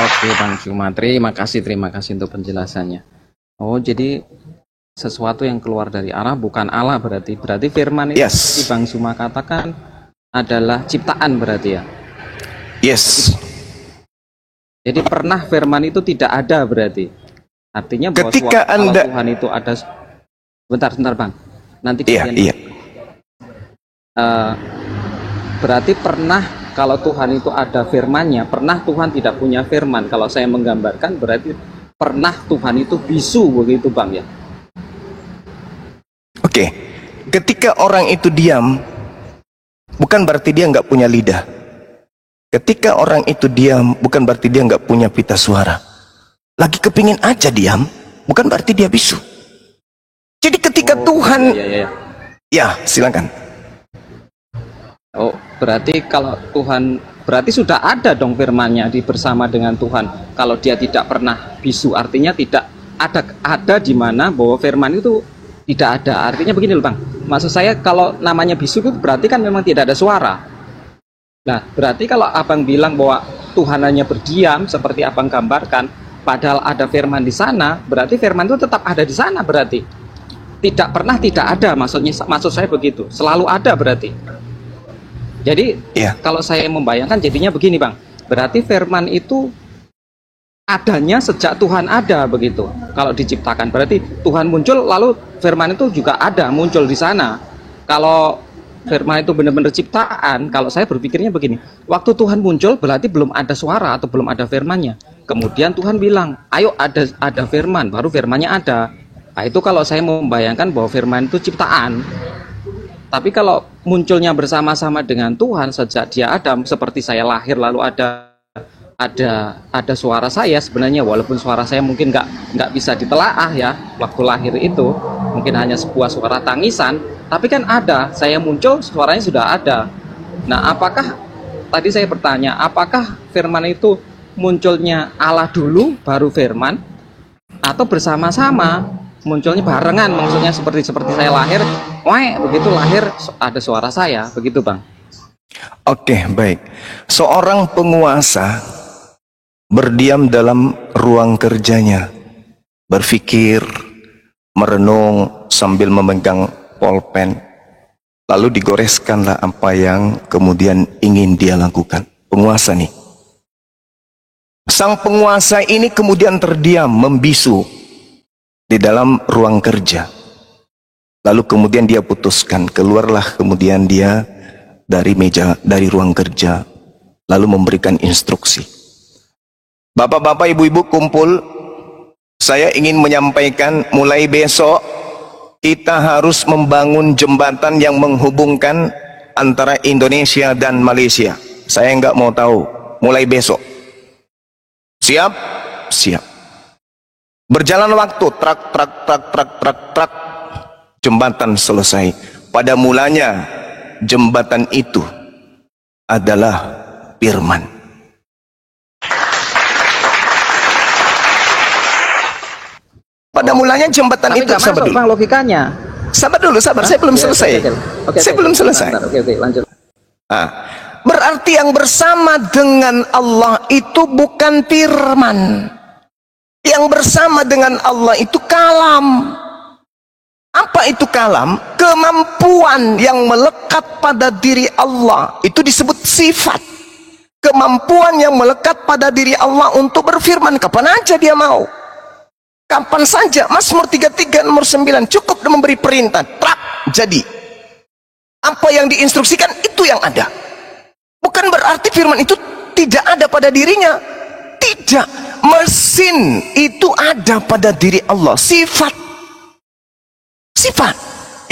Oke Bang Suma, terima kasih untuk penjelasannya. Oh, jadi sesuatu yang keluar dari Allah bukan Allah berarti firman itu yes. Bang Suma katakan adalah ciptaan berarti ya. Yes. Jadi pernah firman itu tidak ada berarti. Artinya bahwa ketika Anda Tuhan itu ada. Bentar Bang. Nanti iya. Berarti pernah kalau Tuhan itu ada firman-Nya, pernah Tuhan tidak punya firman. Kalau saya menggambarkan berarti pernah Tuhan itu bisu begitu Bang ya. Oke. Ketika orang itu diam, bukan berarti dia nggak punya lidah. Ketika orang itu diam, bukan berarti dia nggak punya pita suara. Lagi kepingin aja diam, bukan berarti dia bisu. Jadi ketika Tuhan, ya silakan. Oh, berarti kalau Tuhan, berarti sudah ada dong firman-Nya bersama dengan Tuhan. Kalau dia tidak pernah bisu, artinya tidak ada di mana bahwa firman itu tidak ada. Artinya begini loh Bang. Maksud saya kalau namanya bisu itu berarti kan memang tidak ada suara. Nah, berarti kalau Abang bilang bahwa Tuhan hanya berdiam seperti Abang gambarkan, padahal ada firman di sana, berarti firman itu tetap ada di sana berarti. Tidak pernah tidak ada, maksud saya begitu. Selalu ada berarti. Jadi, kalau saya membayangkan jadinya begini Bang. Berarti firman itu adanya sejak Tuhan ada begitu. Kalau diciptakan berarti Tuhan muncul lalu firman itu juga ada muncul di sana. Kalau firman itu benar-benar ciptaan, kalau saya berpikirnya begini, waktu Tuhan muncul berarti belum ada suara atau belum ada firmannya. Kemudian Tuhan bilang, ayo ada firman, baru firmannya ada. Nah, itu kalau saya membayangkan bahwa firman itu ciptaan. Tapi kalau munculnya bersama-sama dengan Tuhan sejak dia Adam, seperti saya lahir lalu ada suara saya, sebenarnya walaupun suara saya mungkin nggak bisa ditelaah ya waktu lahir itu, mungkin hanya sebuah suara tangisan, tapi kan ada, saya muncul suaranya sudah ada. Nah, apakah tadi saya bertanya, apakah firman itu munculnya Allah dulu baru firman, atau bersama-sama munculnya barengan, maksudnya seperti saya lahir, begitu lahir ada suara saya, begitu Bang? Oke, baik. Seorang penguasa berdiam dalam ruang kerjanya, berpikir, merenung sambil memegang pulpen, lalu digoreskanlah apa yang kemudian ingin dia lakukan. Penguasa nih, sang penguasa ini kemudian terdiam, membisu di dalam ruang kerja. Lalu kemudian dia putuskan, keluarlah kemudian dia dari ruang kerja, lalu memberikan instruksi. Bapak-bapak, ibu-ibu kumpul, saya ingin menyampaikan mulai besok kita harus membangun jembatan yang menghubungkan antara Indonesia dan Malaysia. Saya nggak mau tahu, mulai besok. Siap? Siap. Berjalan waktu, trak, jembatan selesai. Pada mulanya jembatan itu adalah firman. Pada mulanya jembatan tapi itu, sabar dulu. Bang, logikanya. Sabar dulu, sabar. Saya belum selesai. Saya belum selesai. Oke, lanjut. Nah, berarti yang bersama dengan Allah itu bukan firman. Yang bersama dengan Allah itu kalam. Apa itu kalam? Kemampuan yang melekat pada diri Allah. Itu disebut sifat. Kemampuan yang melekat pada diri Allah untuk berfirman kapan aja dia mau. Kapan saja. Mazmur 33 nomor 9 cukup memberi perintah, trak, jadi. Apa yang diinstruksikan itu yang ada. Bukan berarti firman itu tidak ada pada dirinya. Tidak. Mesin itu ada pada diri Allah. Sifat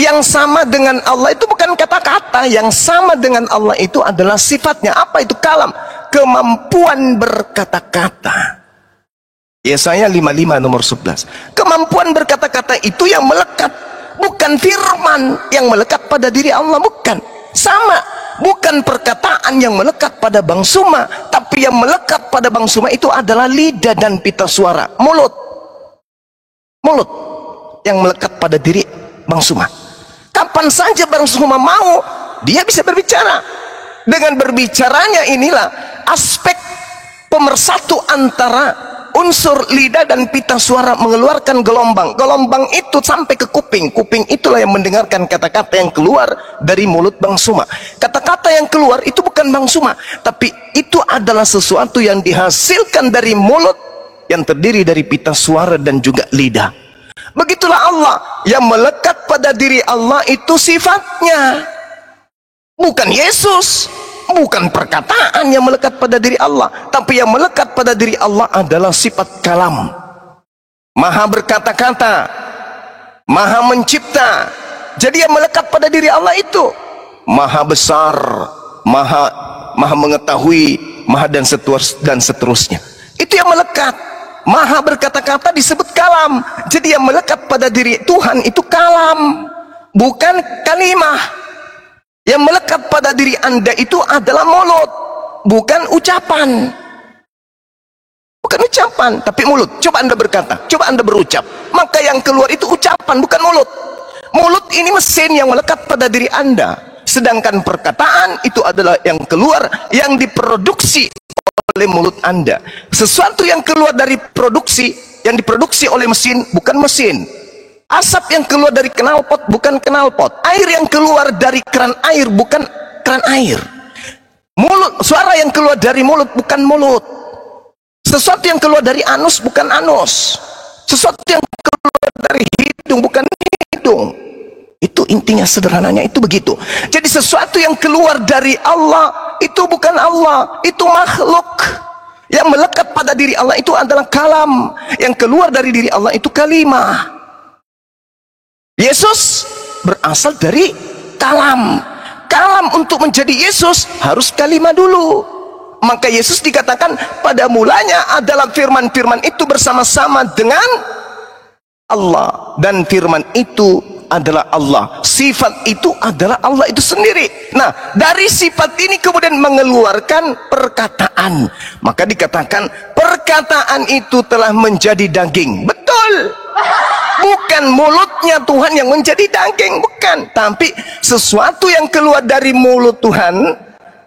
yang sama dengan Allah itu bukan kata-kata. Yang sama dengan Allah itu adalah sifatnya. Apa itu kalam? Kemampuan berkata-kata. Yesaya 55 nomor 11. Kemampuan berkata-kata itu yang melekat, bukan firman yang melekat pada diri Allah, bukan. Sama, bukan perkataan yang melekat pada Bang Suma, tapi yang melekat pada Bang Suma itu adalah lidah dan pita suara, mulut yang melekat pada diri Bang Suma. Kapan saja Bang Suma mau, dia bisa berbicara. Dengan berbicaranya inilah aspek pemersatu antara unsur lidah dan pita suara mengeluarkan gelombang. Gelombang itu sampai ke kuping. Kuping itulah yang mendengarkan kata-kata yang keluar dari mulut Bang Suma. Kata-kata yang keluar itu bukan Bang Suma, tapi itu adalah sesuatu yang dihasilkan dari mulut yang terdiri dari pita suara dan juga lidah. Begitulah Allah. Yang melekat pada diri Allah itu sifatnya, bukan Yesus, bukan perkataan yang melekat pada diri Allah, tapi yang melekat pada diri Allah adalah sifat kalam. Maha berkata-kata, maha mencipta. Jadi yang melekat pada diri Allah itu maha besar, maha mengetahui, maha dan seterusnya. Itu yang melekat. Maha berkata-kata disebut kalam. Jadi yang melekat pada diri Tuhan itu kalam, bukan kalimah. Yang melekat pada diri Anda itu adalah mulut, bukan ucapan. Bukan ucapan, tapi mulut. Coba Anda berkata, coba Anda berucap, maka yang keluar itu ucapan, bukan mulut. Mulut ini mesin yang melekat pada diri Anda. Sedangkan perkataan itu adalah yang keluar, yang diproduksi oleh mulut Anda. Sesuatu yang keluar dari produksi, yang diproduksi oleh mesin, bukan mesin. Asap yang keluar dari knalpot bukan knalpot. Air yang keluar dari keran air bukan keran air. Mulut, suara yang keluar dari mulut bukan mulut. Sesuatu yang keluar dari anus bukan anus. Sesuatu yang keluar dari hidung bukan hidung. Itu intinya sederhananya itu begitu. Jadi sesuatu yang keluar dari Allah itu bukan Allah, itu makhluk. Yang melekat pada diri Allah itu adalah kalam. Yang keluar dari diri Allah itu kalimah. Yesus berasal dari kalam. Kalam untuk menjadi Yesus harus kalimah dulu. Maka Yesus dikatakan pada mulanya adalah firman-firman itu bersama-sama dengan Allah, dan firman itu adalah Allah. Sifat itu adalah Allah itu sendiri. Nah, dari sifat ini kemudian mengeluarkan perkataan. Maka dikatakan perkataan itu telah menjadi daging. Betul. Bukan mulutnya Tuhan yang menjadi daging, bukan. Tapi sesuatu yang keluar dari mulut Tuhan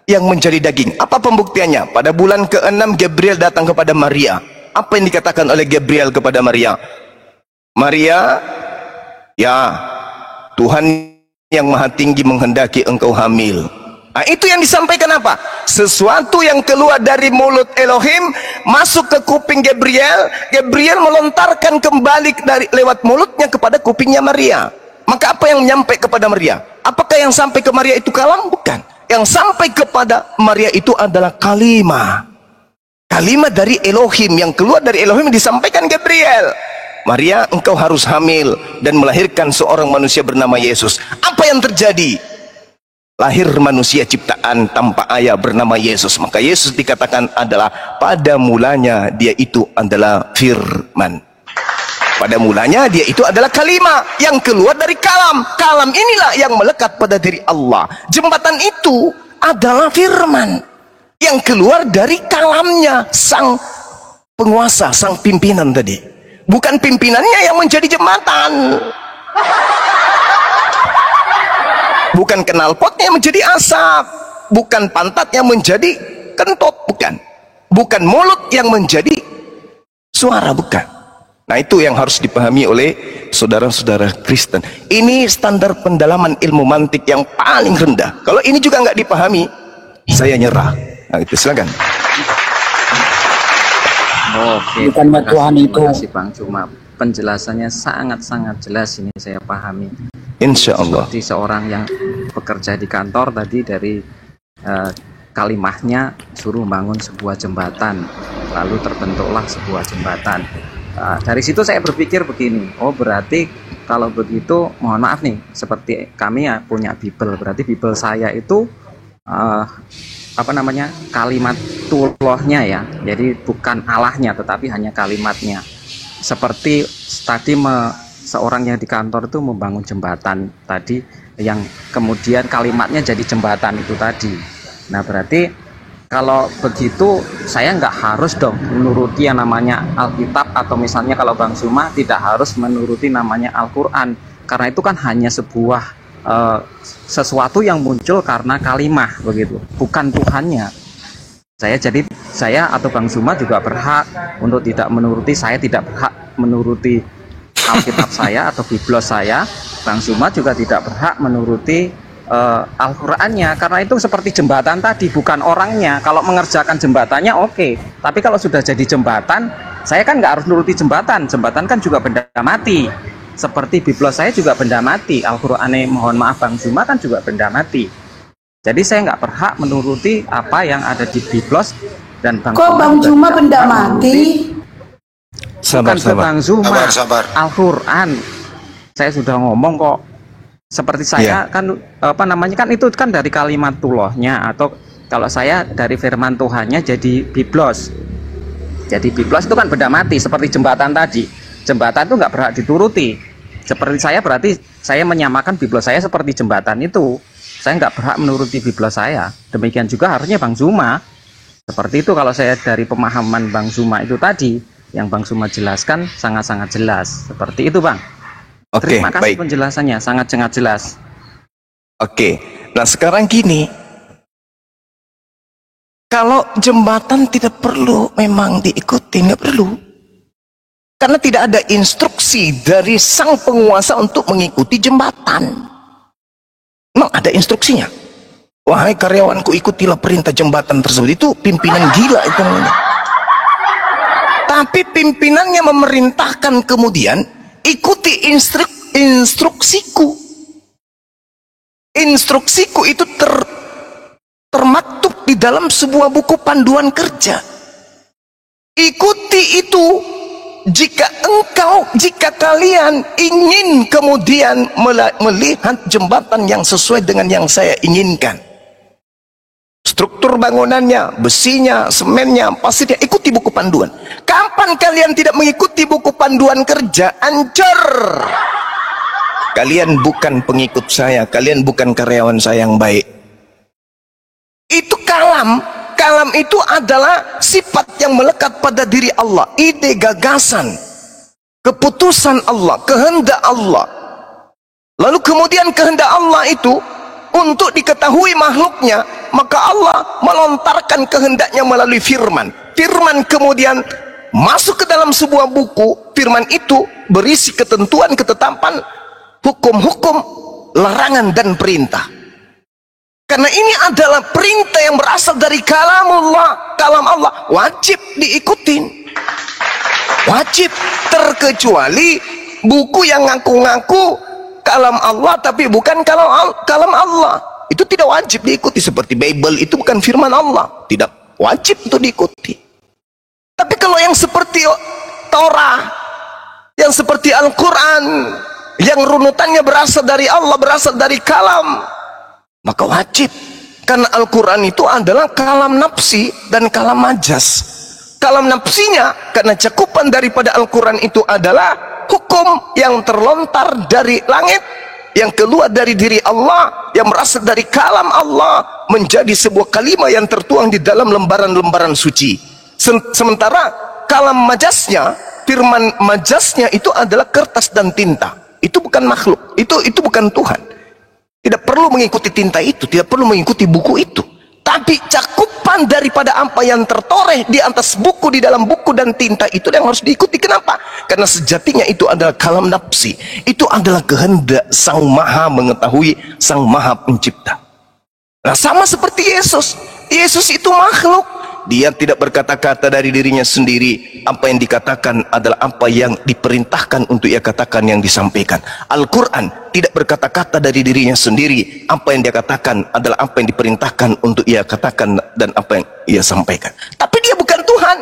yang menjadi daging. Apa pembuktiannya? Pada bulan ke-6 Gabriel datang kepada Maria. Apa yang dikatakan oleh Gabriel kepada Maria? Maria, ya, Tuhan yang Maha Tinggi menghendaki engkau hamil. Nah, itu yang disampaikan apa? Sesuatu yang keluar dari mulut Elohim masuk ke kuping Gabriel. Gabriel melontarkan kembali dari lewat mulutnya kepada kupingnya Maria. Maka apa yang nyampe kepada Maria? Apakah yang sampai ke Maria itu kalam? Bukan. Yang sampai kepada Maria itu adalah kalimah. Kalimah dari Elohim, yang keluar dari Elohim disampaikan Gabriel. Maria, engkau harus hamil dan melahirkan seorang manusia bernama Yesus. Apa yang terjadi? Lahir manusia ciptaan tanpa ayah bernama Yesus. Maka Yesus dikatakan adalah pada mulanya dia itu adalah firman. Pada mulanya dia itu adalah kalimah yang keluar dari kalam. Kalam inilah yang melekat pada diri Allah. Jembatan itu adalah firman yang keluar dari kalamnya sang penguasa, sang pimpinan tadi. Bukan pimpinannya yang menjadi jembatan. Bukan knalpotnya yang menjadi asap. Bukan pantatnya menjadi kentut, bukan. Bukan mulut yang menjadi suara, bukan. Nah, itu yang harus dipahami oleh saudara-saudara Kristen. Ini standar pendalaman ilmu mantik yang paling rendah. Kalau ini juga nggak dipahami, saya nyerah. Nah, itu silakan. Oke, Bukan Tuhan itu. terima kasih Bang Cuma. Penjelasannya sangat-sangat jelas, ini saya pahami. Insya Allah. Seperti seorang yang bekerja di kantor tadi, dari kalimahnya suruh bangun sebuah jembatan, lalu terbentuklah sebuah jembatan. Dari situ saya berpikir begini, oh berarti kalau begitu, mohon maaf nih, seperti kami ya punya Bible, berarti Bible saya itu kalimat tulohnya ya, jadi bukan Allahnya tetapi hanya kalimatnya. Seperti tadi seorang yang di kantor itu membangun jembatan tadi, yang kemudian kalimatnya jadi jembatan itu tadi. Nah, berarti kalau begitu saya nggak harus dong menuruti yang namanya Alkitab, atau misalnya kalau Bang Zuma tidak harus menuruti namanya Al-Quran, karena itu kan hanya sebuah sesuatu yang muncul karena kalimah begitu, bukan Tuhannya. Saya atau Bang Zuma juga berhak untuk tidak menuruti. Saya tidak berhak menuruti Alkitab saya atau Biblos saya. Bang Zuma juga tidak berhak menuruti Al-Qur'annya, karena itu seperti jembatan tadi, bukan orangnya. Kalau mengerjakan jembatannya oke, tapi kalau sudah jadi jembatan, saya kan nggak harus nuruti jembatan. Jembatan kan juga benda mati. Seperti Biblos saya juga benda mati. Al-Qur'annya, mohon maaf Bang Zuma, kan juga benda mati. Jadi saya nggak berhak menuruti apa yang ada di Biblos dan Bang. Kok Bang Zuma benda mati? Bukan Bang Zuma, Al-Qur'an. Saya sudah ngomong kok. Seperti saya kan kan itu kan dari kalimat tulohnya, atau kalau saya dari firman Tuhannya jadi Biblos. Jadi Biblos itu kan benda mati, seperti jembatan tadi. Jembatan itu nggak berhak dituruti. Seperti saya, berarti saya menyamakan Biblos saya seperti jembatan itu. Saya nggak berhak menuruti Biblos saya. Demikian juga harusnya Bang Zuma. Seperti itu kalau saya dari pemahaman Bang Zuma itu tadi, yang Bang Zuma jelaskan sangat-sangat jelas. Seperti itu Bang. Oke, terima kasih baik. Penjelasannya sangat-sangat jelas. Oke, nah sekarang gini, kalau jembatan tidak perlu memang diikuti, nggak perlu, karena tidak ada instruksi dari sang penguasa untuk mengikuti jembatan. Memang ada instruksinya. Wahai karyawanku, ikutilah perintah jembatan tersebut. Itu pimpinan gila itu namanya. Tapi pimpinannya memerintahkan kemudian ikuti instruksiku. Instruksiku itu termaktub di dalam sebuah buku panduan kerja. Ikuti itu. Jika kalian ingin kemudian melihat jembatan yang sesuai dengan yang saya inginkan, struktur bangunannya, besinya, semennya, pasirnya, ikuti buku panduan. Kapan kalian tidak mengikuti buku panduan kerja, hancur. Kalian bukan pengikut saya, kalian bukan karyawan saya yang baik. Itu kalam. Kalam itu adalah sifat yang melekat pada diri Allah, ide, gagasan, keputusan Allah, kehendak Allah. Lalu kemudian kehendak Allah itu untuk diketahui makhluknya, maka Allah melontarkan kehendaknya melalui firman. Firman kemudian masuk ke dalam sebuah buku. Firman itu berisi ketentuan, ketetapan, hukum-hukum, larangan dan perintah. Karena ini adalah perintah yang berasal dari kalam Allah, wajib diikutin, wajib, terkecuali buku yang ngaku-ngaku kalam Allah tapi bukan kalam Allah, itu tidak wajib diikuti. Seperti Bible itu bukan firman Allah, tidak wajib untuk diikuti. Tapi kalau yang seperti Torah, yang seperti Al-Quran, yang runutannya berasal dari Allah, berasal dari kalam, maka wajib. Karena Al-Quran itu adalah kalam nafsi dan kalam majas. Kalam nafsinya karena cakupan daripada Al-Quran itu adalah hukum yang terlontar dari langit, yang keluar dari diri Allah, yang berasal dari kalam Allah, menjadi sebuah kalimat yang tertuang di dalam lembaran-lembaran suci. Sementara kalam majasnya, firman majasnya itu adalah kertas dan tinta. Itu bukan makhluk, itu bukan Tuhan. Tidak perlu mengikuti tinta itu, tidak perlu mengikuti buku itu. Tapi cakupan daripada apa yang tertoreh di atas buku, di dalam buku dan tinta itu yang harus diikuti. Kenapa? Karena sejatinya itu adalah kalam nafsi. Itu adalah kehendak Sang Maha Mengetahui, Sang Maha Pencipta. Nah, sama seperti Yesus. Yesus itu makhluk. Dia tidak berkata-kata dari dirinya sendiri. Apa yang dikatakan adalah apa yang diperintahkan untuk ia katakan, yang disampaikan. Al-Quran tidak berkata-kata dari dirinya sendiri. Apa yang dia katakan adalah apa yang diperintahkan untuk ia katakan dan apa yang ia sampaikan. Tapi dia bukan Tuhan.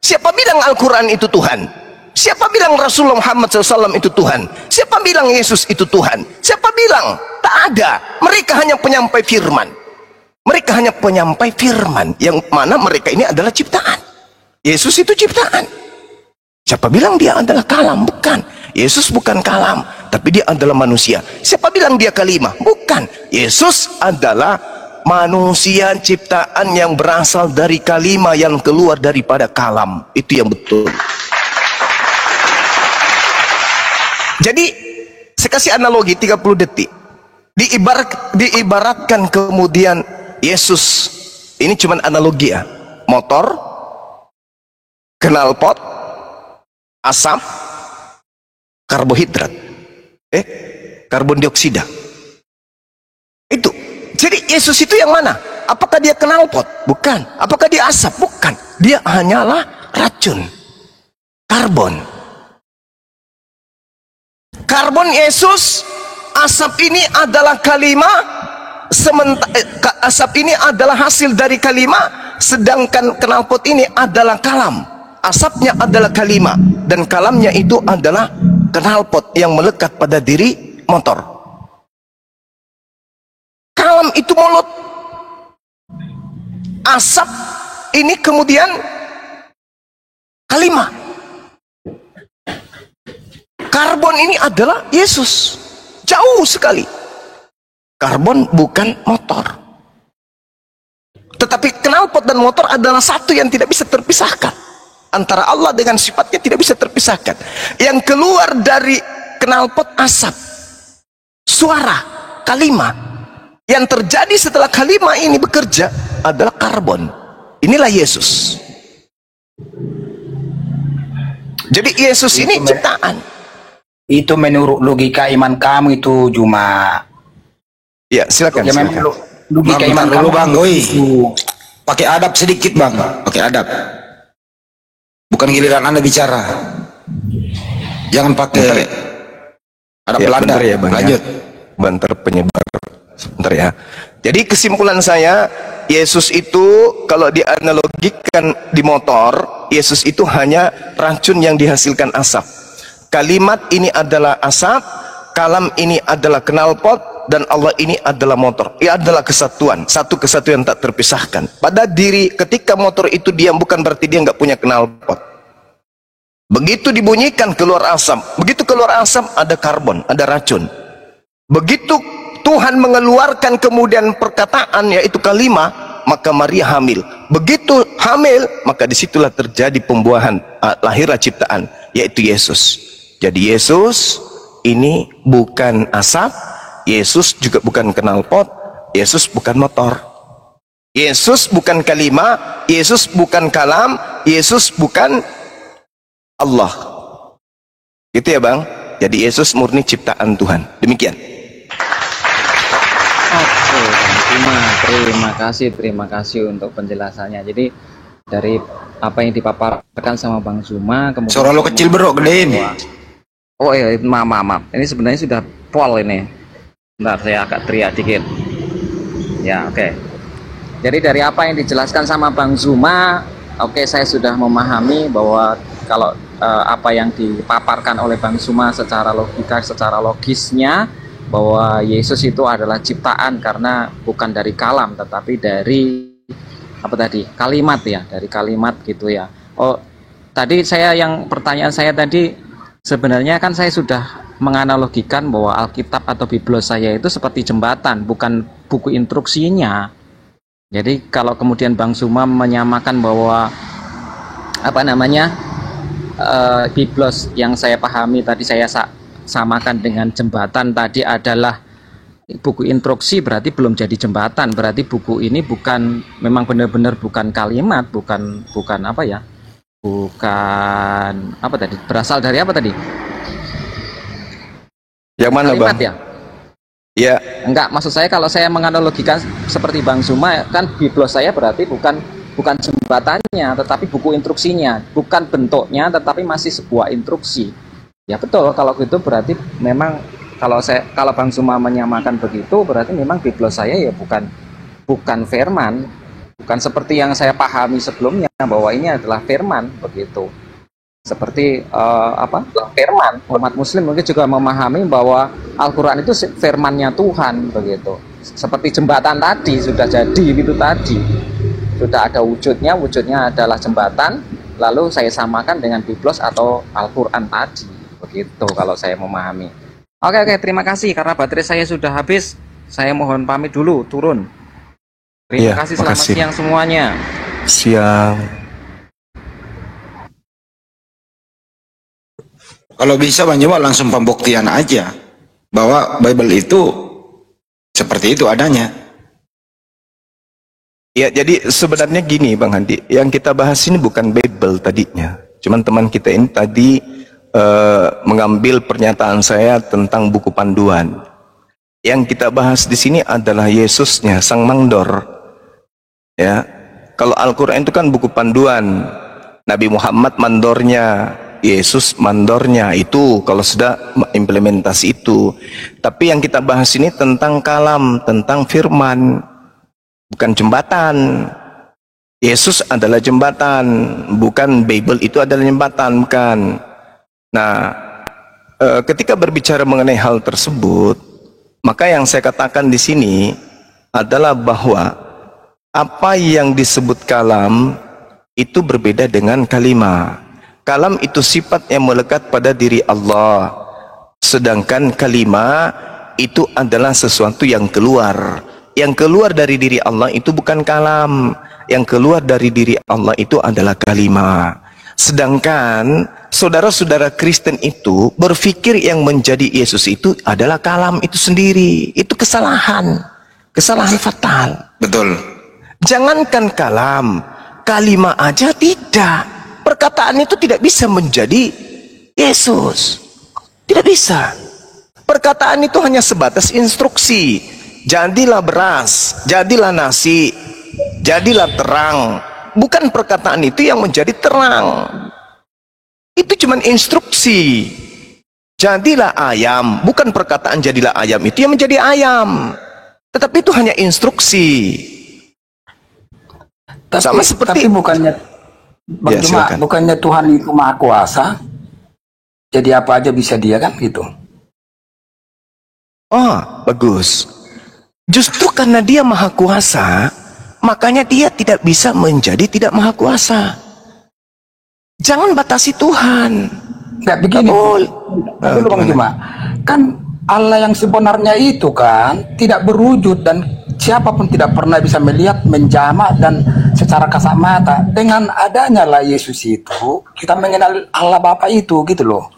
Siapa bilang Al-Quran itu Tuhan? Siapa bilang Rasulullah Muhammad SAW itu Tuhan? Siapa bilang Yesus itu Tuhan? Siapa bilang? Tak ada. Mereka hanya penyampai firman. Mereka hanya penyampai firman, yang mana mereka ini adalah ciptaan. Yesus itu ciptaan. Siapa bilang dia adalah kalam? Bukan. Yesus bukan kalam, tapi dia adalah manusia. Siapa bilang dia kalimah? Bukan. Yesus adalah manusia ciptaan yang berasal dari kalimah yang keluar daripada kalam. Itu yang betul. Jadi saya kasih analogi 30 detik. Diibaratkan kemudian Yesus, ini cuma analogi ya, motor, knalpot, asap, karbohidrat, karbon dioksida. Itu. Jadi Yesus itu yang mana? Apakah dia knalpot? Bukan. Apakah dia asap? Bukan. Dia hanyalah racun, karbon. Karbon Yesus, asap ini adalah kalimat. Asap ini adalah hasil dari kalimat, sedangkan knalpot ini adalah kalam. Asapnya adalah kalimat dan kalamnya itu adalah knalpot yang melekat pada diri motor. Kalam itu mulut, asap ini kemudian kalimat. Karbon ini adalah Yesus. Jauh sekali. Karbon bukan motor. Tetapi knalpot dan motor adalah satu yang tidak bisa terpisahkan. Antara Allah dengan sifatnya tidak bisa terpisahkan. Yang keluar dari knalpot asap, suara, kalimat. Yang terjadi setelah kalimat ini bekerja adalah karbon. Inilah Yesus. Jadi Yesus ini ciptaan. Itu menurut logika iman kamu itu cuma. Ya, silakan. Ya, memang logika iman kamu, Bang. Pakai adab sedikit, Bang. Pakai adab. Bukan giliran Anda bicara. Jangan pakai adab ya, Belanda. Ya, Bang, lanjut. Ya. Banter penyebar Sebentar ya. Jadi kesimpulan saya, Yesus itu kalau dianalogikan di motor, Yesus itu hanya racun yang dihasilkan asap. Kalimat ini adalah asap, kalam ini adalah knalpot, dan Allah ini adalah motor. Ia adalah kesatuan, satu kesatuan tak terpisahkan. Pada diri, ketika motor itu diam, bukan berarti dia nggak punya knalpot. Begitu dibunyikan keluar asap, begitu keluar asap ada karbon, ada racun. Begitu Tuhan mengeluarkan kemudian perkataan, yaitu kalimah, maka Maria hamil. Begitu hamil, maka disitulah terjadi pembuahan, lahirlah ciptaan, yaitu Yesus. Jadi Yesus ini bukan asap, Yesus juga bukan knalpot, Yesus bukan motor, Yesus bukan kalimah, Yesus bukan kalam, Yesus bukan Allah. Gitu ya Bang. Jadi Yesus murni ciptaan Tuhan. Demikian. Oke, terima kasih untuk penjelasannya. Jadi dari apa yang dipaparkan sama Bang Zuma, kemudian Suara lo kecil bro, gedein. Oh iya, maaf. Ini sebenarnya sudah pol ini. Bentar, saya agak teriak dikit. Ya, oke. Jadi dari apa yang dijelaskan sama Bang Zuma, oke, saya sudah memahami bahwa kalau apa yang dipaparkan oleh Bang Zuma secara logika, secara logisnya, bahwa Yesus itu adalah ciptaan karena bukan dari kalam tetapi dari apa tadi, kalimat ya, dari kalimat gitu ya. Oh, tadi pertanyaan saya tadi sebenarnya kan saya sudah menganalogikan bahwa Alkitab atau Biblos saya itu seperti jembatan, bukan buku instruksinya. Jadi kalau kemudian Bang Zuma menyamakan bahwa apa namanya Biblos yang saya pahami tadi saya samakan dengan jembatan tadi adalah buku instruksi, berarti belum jadi jembatan, berarti buku ini memang benar-benar bukan kalimat, bukan apa ya, bukan apa tadi, berasal dari apa tadi, yang mana kalimat Bang? Ya? Ya. Enggak, maksud saya kalau saya menganalogikan seperti Bang Zuma, kan Biblos saya berarti bukan jembatannya, tetapi buku instruksinya, bukan bentuknya, tetapi masih sebuah instruksi. Ya betul, kalau gitu berarti memang kalau Bang Zuma menyamakan begitu, berarti memang Biblos saya ya bukan firman, bukan seperti yang saya pahami sebelumnya bahwa ini adalah firman begitu. Seperti firman, umat muslim mungkin juga memahami bahwa Al-Qur'an itu firmannya Tuhan begitu. Seperti jembatan tadi sudah jadi itu tadi. Sudah ada wujudnya adalah jembatan, lalu saya samakan dengan Biblos atau Al-Qur'an tadi. Begitu kalau saya memahami. Oke, terima kasih karena baterai saya sudah habis. Saya mohon pamit dulu, turun. Terima kasih, selamat siang semuanya. Siang. Kalau bisa Bang Juma langsung pembuktian aja bahwa Bible itu seperti itu adanya. Ya, jadi sebenarnya gini Bang Handi, yang kita bahas ini bukan Bible tadinya. Cuman teman kita ini tadi mengambil pernyataan saya tentang buku panduan. Yang kita bahas di sini adalah Yesusnya, Sang Mandor. Ya, kalau Al-Quran itu kan buku panduan. Nabi Muhammad mandornya, Yesus mandornya, itu kalau sudah implementasi itu. Tapi yang kita bahas ini tentang kalam, tentang firman, bukan jembatan. Yesus adalah jembatan, bukan Bible itu adalah jembatan, bukan. Nah, ketika berbicara mengenai hal tersebut, maka yang saya katakan di sini adalah bahwa apa yang disebut kalam itu berbeda dengan kalimah. Kalam itu sifat yang melekat pada diri Allah, sedangkan kalimah itu adalah sesuatu yang keluar. Yang keluar dari diri Allah itu bukan kalam, yang keluar dari diri Allah itu adalah kalimah. Sedangkan saudara-saudara Kristen itu berpikir yang menjadi Yesus itu adalah kalam itu sendiri. Itu kesalahan fatal. Betul. Jangankan kalam, kalimah aja tidak. Perkataan itu tidak bisa menjadi Yesus. Tidak bisa. Perkataan itu hanya sebatas instruksi. Jadilah beras, jadilah nasi, jadilah terang. Bukan perkataan itu yang menjadi terang. Itu cuma instruksi. Jadilah ayam, bukan perkataan jadilah ayam itu yang menjadi ayam. Tetapi itu hanya instruksi. Sama seperti tapi bukannya Bang Ya, Juma, silakan. bukannya Tuhan itu maha kuasa, jadi apa aja bisa dia kan gitu. Oh, bagus. Justru karena dia maha kuasa, makanya dia tidak bisa menjadi tidak maha kuasa. Jangan batasi Tuhan. Nggak begini. Dulu Bang gimana? Juma, kan Allah yang sebenarnya itu kan tidak berwujud dan siapapun tidak pernah bisa melihat, menjamak dan secara kasat mata. Dengan adanya lah Yesus itu, kita mengenal Allah Bapa itu gitu loh.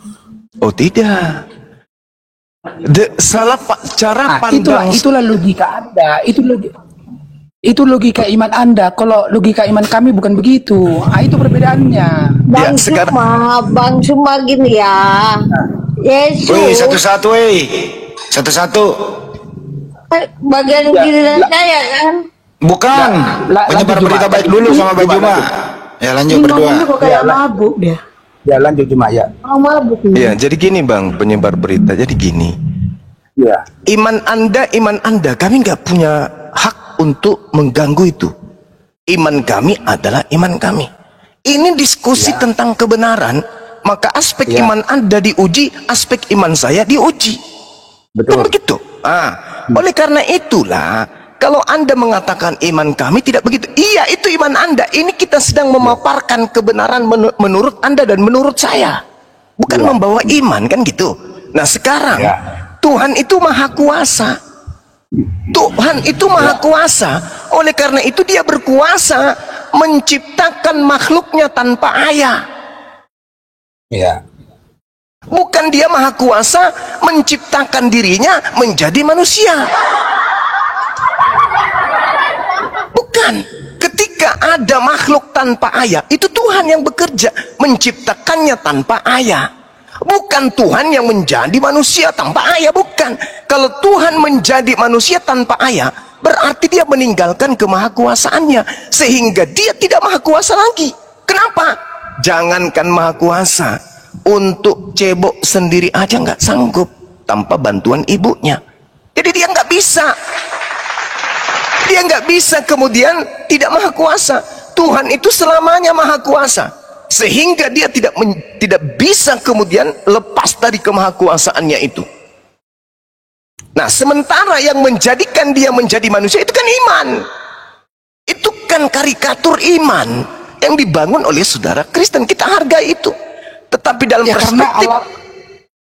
Oh tidak. Salah cara pandang. Itulah logika Anda. Itu logika iman Anda. Kalau logika iman kami bukan begitu. Itu perbedaannya. Bang sekarang- Bang Suma gini ya. Yesus Woi, satu-satu, satu-satu. bagian giliran saya kan. Bukan. Penyebar lanjut, berita Juma. baik dulu sama Bang Juma. Ya lanjut berdua. Ngomongnya kok kayak mabuk dia. Ya lanjut Juma ya. Orang mabuk nih. Ya, jadi gini Bang, penyebar berita. Jadi gini. Ya. Iman Anda, kami nggak punya hak untuk mengganggu itu. Iman kami adalah iman kami. Ini diskusi tentang kebenaran, maka aspek iman Anda diuji, aspek iman saya diuji. Kan begitu. Oleh karena itulah, kalau Anda mengatakan iman kami tidak begitu, iya itu iman Anda. Ini kita sedang memaparkan kebenaran menurut Anda dan menurut saya, bukan membawa iman kan gitu. Nah sekarang Tuhan itu maha kuasa. Tuhan itu maha kuasa. Oleh karena itu dia berkuasa menciptakan makhluknya tanpa ayah. Ya. Bukan dia maha kuasa menciptakan dirinya menjadi manusia. Bukan. Ketika ada makhluk tanpa ayah, itu Tuhan yang bekerja menciptakannya tanpa ayah. Bukan Tuhan yang menjadi manusia tanpa ayah, bukan. Kalau Tuhan menjadi manusia tanpa ayah, berarti dia meninggalkan kemahakuasaannya, sehingga dia tidak maha kuasa lagi. Kenapa? Jangankan maha kuasa, untuk cebok sendiri aja nggak sanggup tanpa bantuan ibunya. Jadi dia nggak bisa. Dia nggak bisa kemudian tidak maha kuasa. Tuhan itu selamanya maha kuasa, sehingga dia tidak bisa kemudian lepas dari kemahakuasaannya itu. Nah, sementara yang menjadikan dia menjadi manusia itu kan iman. Itu kan karikatur iman yang dibangun oleh saudara Kristen. Kita hargai itu. Tetapi dalam perspektif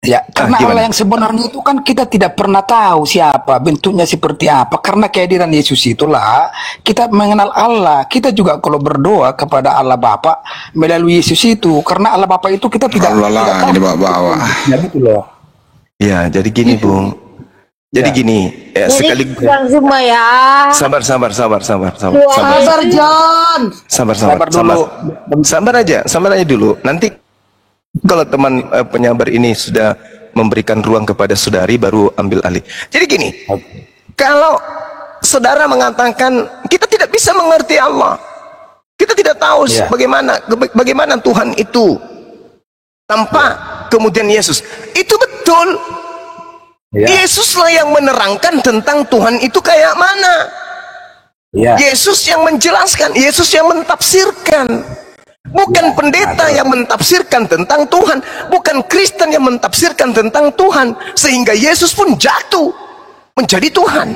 karena gimana? Allah yang sebenarnya itu kan kita tidak pernah tahu siapa, bentuknya seperti apa. Karena kehadiran Yesus itulah kita mengenal Allah. Kita juga kalau berdoa kepada Allah Bapa melalui Yesus itu, karena Allah Bapa itu kita tidak tahu. dibawa-bawa. Ya gitu loh. Ya, jadi gini, Bung. Jadi gini, ya, Jadi sekali Bang Suma ya. sabar. Sabar John. Sabar aja dulu. Nanti kalau teman penyabar ini sudah memberikan ruang kepada saudari, baru ambil alih. Jadi gini, kalau saudara mengatakan kita tidak bisa mengerti Allah, kita tidak tahu bagaimana Tuhan itu tanpa kemudian Yesus, itu betul. Yesuslah yang menerangkan tentang Tuhan itu kayak mana. Yesus yang menjelaskan, Yesus yang mentafsirkan. Bukan pendeta yang mentafsirkan tentang Tuhan, bukan Kristen yang mentafsirkan tentang Tuhan, sehingga Yesus pun jatuh menjadi Tuhan.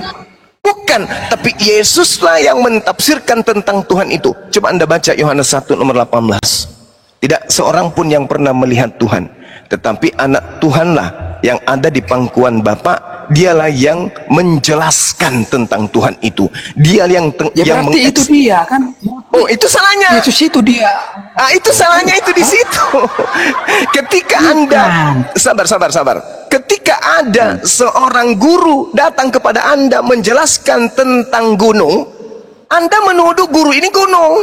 Bukan, tapi Yesuslah yang mentafsirkan tentang Tuhan itu. Coba Anda baca Yohanes 1 nomor 18. Tidak seorang pun yang pernah melihat Tuhan, tetapi anak Tuhanlah yang ada di pangkuan Bapa, dialah yang menjelaskan tentang Tuhan itu. Dia yang Berarti itu dia kan. Oh, itu salahnya. Yesus itu dia. Itu salahnya itu di situ. Ketika Anda sabar. Ketika ada seorang guru datang kepada Anda menjelaskan tentang gunung, Anda menuduh guru ini gunung.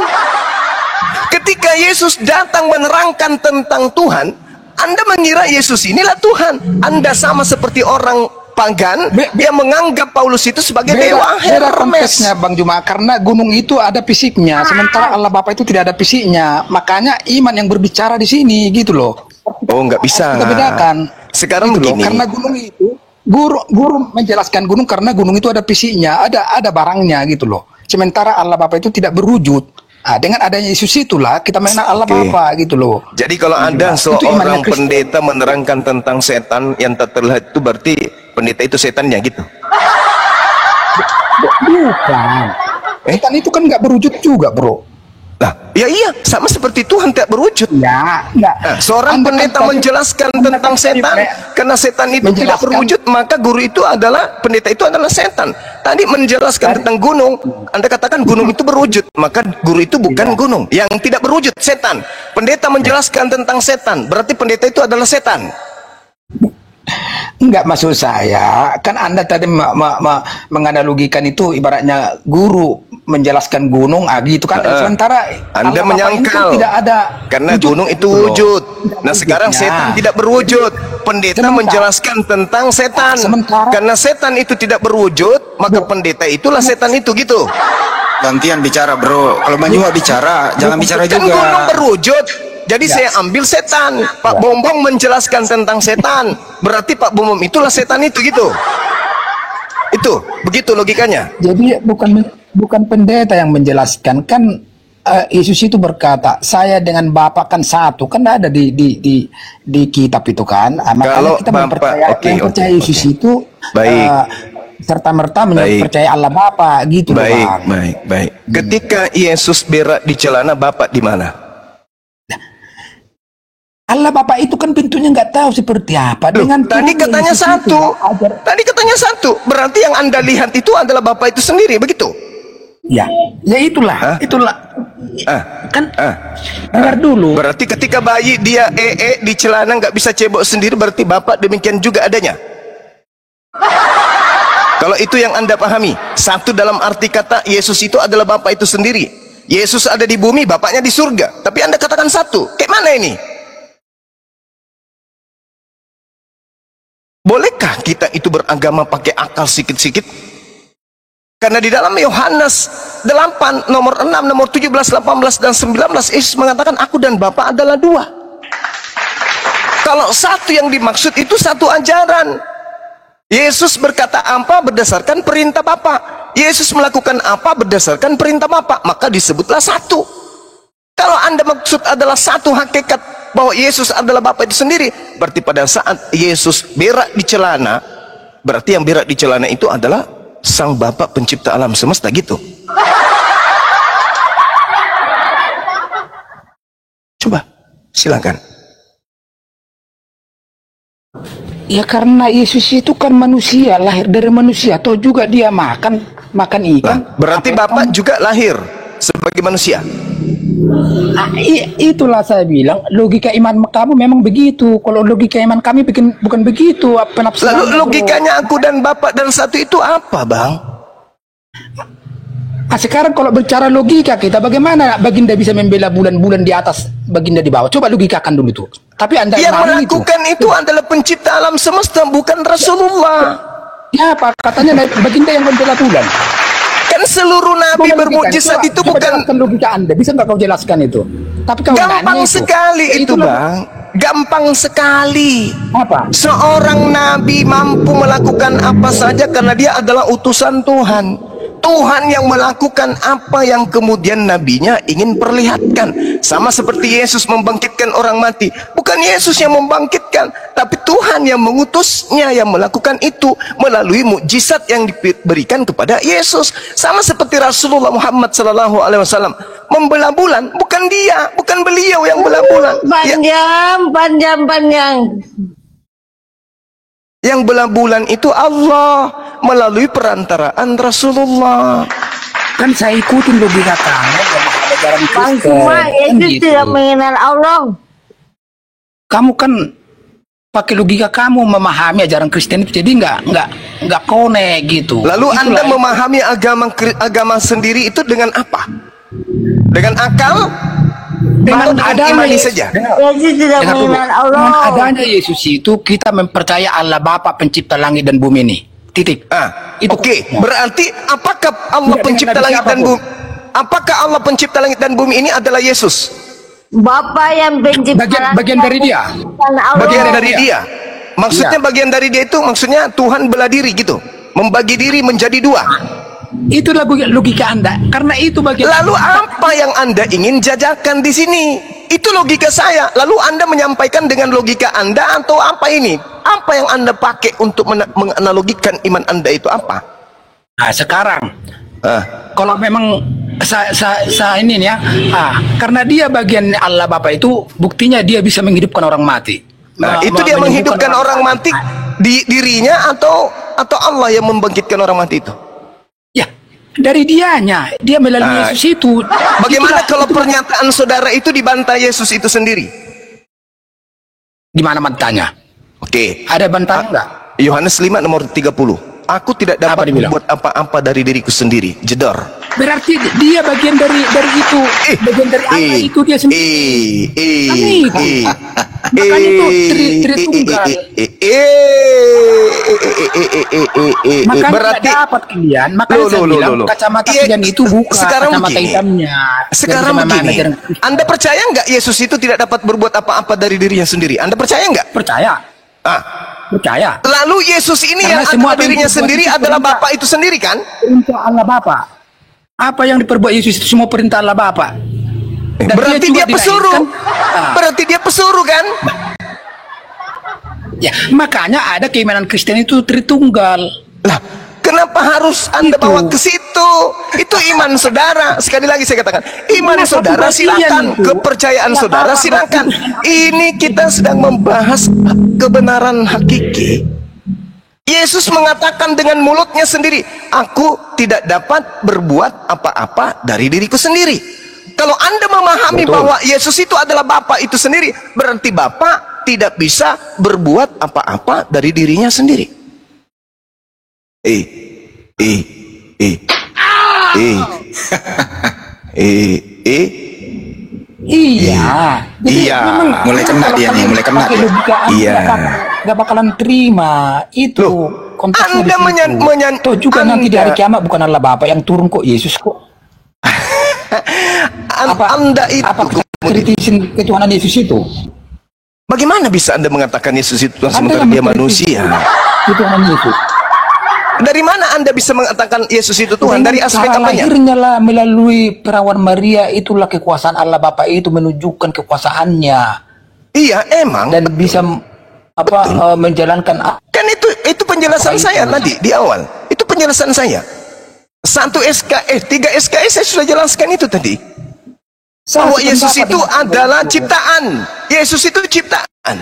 Ketika Yesus datang menerangkan tentang Tuhan, Anda mengira Yesus inilah Tuhan. Anda sama seperti orang pagan yang menganggap Paulus itu sebagai dewa Beda Hermes. konteksnya Bang Juma, karena gunung itu ada fisiknya, sementara Allah Bapa itu tidak ada fisiknya. Makanya iman yang berbicara di sini gitu loh. Oh, nggak bisa. Kita bedakan. Sekarang gitu begini. loh, karena gunung itu Guru menjelaskan gunung karena gunung itu ada fisiknya, ada barangnya gitu loh. Sementara Allah Bapa itu tidak berwujud. Dengan adanya Yesus itulah kita mengenal Allah Bapa gitu loh. Jadi kalau ada seorang pendeta menerangkan tentang setan yang tak terlihat, itu berarti pendeta itu setannya gitu? Bukan. Setan itu kan nggak berwujud juga, bro. Nah, ya iya, sama seperti Tuhan tidak berwujud. Ya, enggak. Nah, seorang pendeta menjelaskan tentang setan, karena setan itu tidak berwujud, maka guru itu adalah, pendeta itu adalah setan. Tadi menjelaskan tentang gunung, Anda katakan gunung itu berwujud, maka guru itu bukan gunung. Yang tidak berwujud, setan. Pendeta menjelaskan tentang setan, berarti pendeta itu adalah setan. Enggak, maksud saya, kan Anda tadi menganalogikan itu ibaratnya guru menjelaskan gunung, gitu kan. Sementara Anda menyangkal tidak ada, karena gunung itu wujud. Nah, sekarang setan tidak berwujud. Pendeta menjelaskan tentang setan. Karena setan itu tidak berwujud, maka pendeta itulah setan itu gitu. Gantian bicara, bro. Kalau Manjuha bicara, jangan bicara kan juga. Gunung berwujud. Jadi saya ambil setan. Pak Bombong menjelaskan tentang setan. Berarti Pak Bombong itulah setan itu gitu. Itu, begitu logikanya. Jadi bukan pendeta yang menjelaskan, kan Yesus itu berkata, saya dengan Bapa kan satu, kan ada di kitab itu kan. Makanya Kalau kita mempercaya Yesus itu serta merta mempercaya Allah Bapa gitu. Baik. Ketika Yesus berak di celana, Bapak di mana? Allah Bapa itu kan pintunya nggak tahu seperti apa. Tadi katanya satu. Tadi katanya satu. Berarti yang Anda lihat itu adalah Bapak itu sendiri, begitu? Ya itulah. Dengar dulu. Berarti ketika bayi dia di celana nggak bisa cebok sendiri, berarti Bapak demikian juga adanya. Kalau itu yang Anda pahami, satu dalam arti kata Yesus itu adalah Bapak itu sendiri. Yesus ada di bumi, Bapaknya di surga. Tapi Anda katakan satu. Kayak mana ini? Bolehkah kita itu beragama pakai akal sikit-sikit? Karena di dalam Yohanes 8, nomor 6, nomor 17, 18, dan 19, Yesus mengatakan, aku dan Bapa adalah dua. Kalau satu yang dimaksud itu satu ajaran. Yesus berkata apa berdasarkan perintah Bapa. Yesus melakukan apa berdasarkan perintah Bapa. Maka disebutlah satu. Kalau Anda maksud adalah satu hakikat, bahwa Yesus adalah Bapa itu sendiri, berarti pada saat Yesus berak di celana, berarti yang berak di celana itu adalah Sang Bapa pencipta alam semesta gitu. Coba, silakan. Ya karena Yesus itu kan manusia, lahir dari manusia, atau juga dia makan ikan. Berarti Bapak juga lahir sebagai manusia. Itulah saya bilang, logika iman kamu memang begitu. Kalau logika iman kami bukan begitu. Lalu logikanya aku dan Bapak dan satu itu apa, Bang? Sekarang kalau bicara logika kita, bagaimana Baginda bisa membela bulan-bulan di atas, Baginda di bawah? Coba logikakan dulu tuh. Tapi Anda yang melakukan itu adalah pencipta alam semesta, bukan Rasulullah. Ya, apa katanya Baginda yang membela bulan? Kan seluruh nabi bermukjizat itu bukan logika Anda. Bisa nggak kau jelaskan itu? Tapi kau gampang sekali itu, Bang. Gampang sekali. Apa? Seorang nabi mampu melakukan apa saja karena dia adalah utusan Tuhan. Tuhan yang melakukan apa yang kemudian nabinya ingin perlihatkan. Sama seperti Yesus membangkitkan orang mati. Bukan Yesus yang membangkitkan, tapi Tuhan yang mengutusnya yang melakukan itu melalui mukjizat yang diberikan kepada Yesus. Sama seperti Rasulullah Muhammad SAW membelah bulan, bukan dia, bukan beliau yang belah bulan. Panjang. Yang belah bulan itu Allah melalui perantaraan Rasulullah. Kan saya ikutin logika kamu, ajaran Bang Suma itu tidak mengenal Allah. Kamu kan pakai logika kamu memahami ajaran Kristen itu, jadi nggak connect gitu. Lalu Anda memahami agama sendiri itu dengan apa? Dengan akal? Dengan imani saja. Yesus tidak mengenal Allah. Dengan adanya Yesus itu kita mempercaya Allah Bapa pencipta langit dan bumi ini. Titik. Oke. Berarti apakah Allah pencipta langit dan bumi? Apakah Allah pencipta langit dan bumi ini adalah Yesus? Bapa yang pencipta bagian dari dia. Bagian dari dia. Maksudnya bagian dari dia itu maksudnya Tuhan belah diri gitu, membagi diri menjadi dua. Itulah logika Anda. Karena itu bagian. Lalu apa yang Anda ingin jajakan di sini? Itu logika saya. Lalu Anda menyampaikan dengan logika Anda atau apa ini? Apa yang Anda pakai untuk menganalogikan iman Anda itu apa? Nah, sekarang kalau memang saya ini nih ya, karena dia bagian Allah Bapa itu, buktinya dia bisa menghidupkan orang mati. Nah, itu dia menghidupkan orang mati di dirinya atau Allah yang membangkitkan orang mati itu? Ya, dari dianya, dia melalui Yesus itu. Bagaimana kalau pernyataan saudara itu dibantai Yesus itu sendiri? Di mana bantahnya? Oke. Ada bantahan enggak? Yohanes 5 nomor 30. Aku tidak dapat membuat apa-apa dari diriku sendiri. Jedor. Berarti dia bagian dari itu. Bagian dari Allah itu dia sendiri. Makanya itu Tritunggal. Makanya Berarti dapat kalian. Makanya saya bilang kacamata kalian itu bukan kacamata hitamnya. Sekarang begini. Anda percaya nggak Yesus itu tidak dapat berbuat apa-apa dari dirinya sendiri? Anda percaya nggak? Percaya. Percaya. Lalu Yesus ini Karena yang adalah dirinya sendiri adalah Bapa itu sendiri kan? Perintah Allah Bapa. Apa yang diperbuat Yesus itu semua perintah Allah Bapa. Berarti dia pesuruh. Berarti dia pesuruh kan? Ya, makanya ada keimanan Kristen itu Tritunggal. Lah, kenapa harus Anda bawa ke situ? Itu iman saudara. Sekali lagi saya katakan, iman saudara silakan, kepercayaan saudara silakan. Ini kita sedang membahas kebenaran hakiki. Yesus mengatakan dengan mulutnya sendiri, aku tidak dapat berbuat apa-apa dari diriku sendiri. Kalau Anda memahami bahwa Yesus itu adalah Bapa itu sendiri, berarti Bapa tidak bisa berbuat apa-apa dari dirinya sendiri. Iya, mulai kena dia nih, mulai kena dia. Iya. Gak bakalan terima itu. Anda Toh juga nanti di hari kiamat bukan Allah Bapa yang turun kok, Yesus kok. Anda itu kritisin ketuhanan Yesus itu. Bagaimana bisa Anda mengatakan Yesus itu Tuhan sementara dia manusia? Ketuhanan Yesus. Dari mana Anda bisa mengatakan Yesus itu Tuhan? Dari aspek apanya? Lahirnya lah melalui perawan Maria, itulah kekuasaan Allah Bapa itu menunjukkan kekuasaannya. Iya, emang. Dan bisa menjalankan. Kan itu penjelasan saya tadi di awal. Itu penjelasan saya. 3 SKS saya sudah jelaskan itu tadi. Bahwa Yesus itu adalah ciptaan. Yesus itu ciptaan.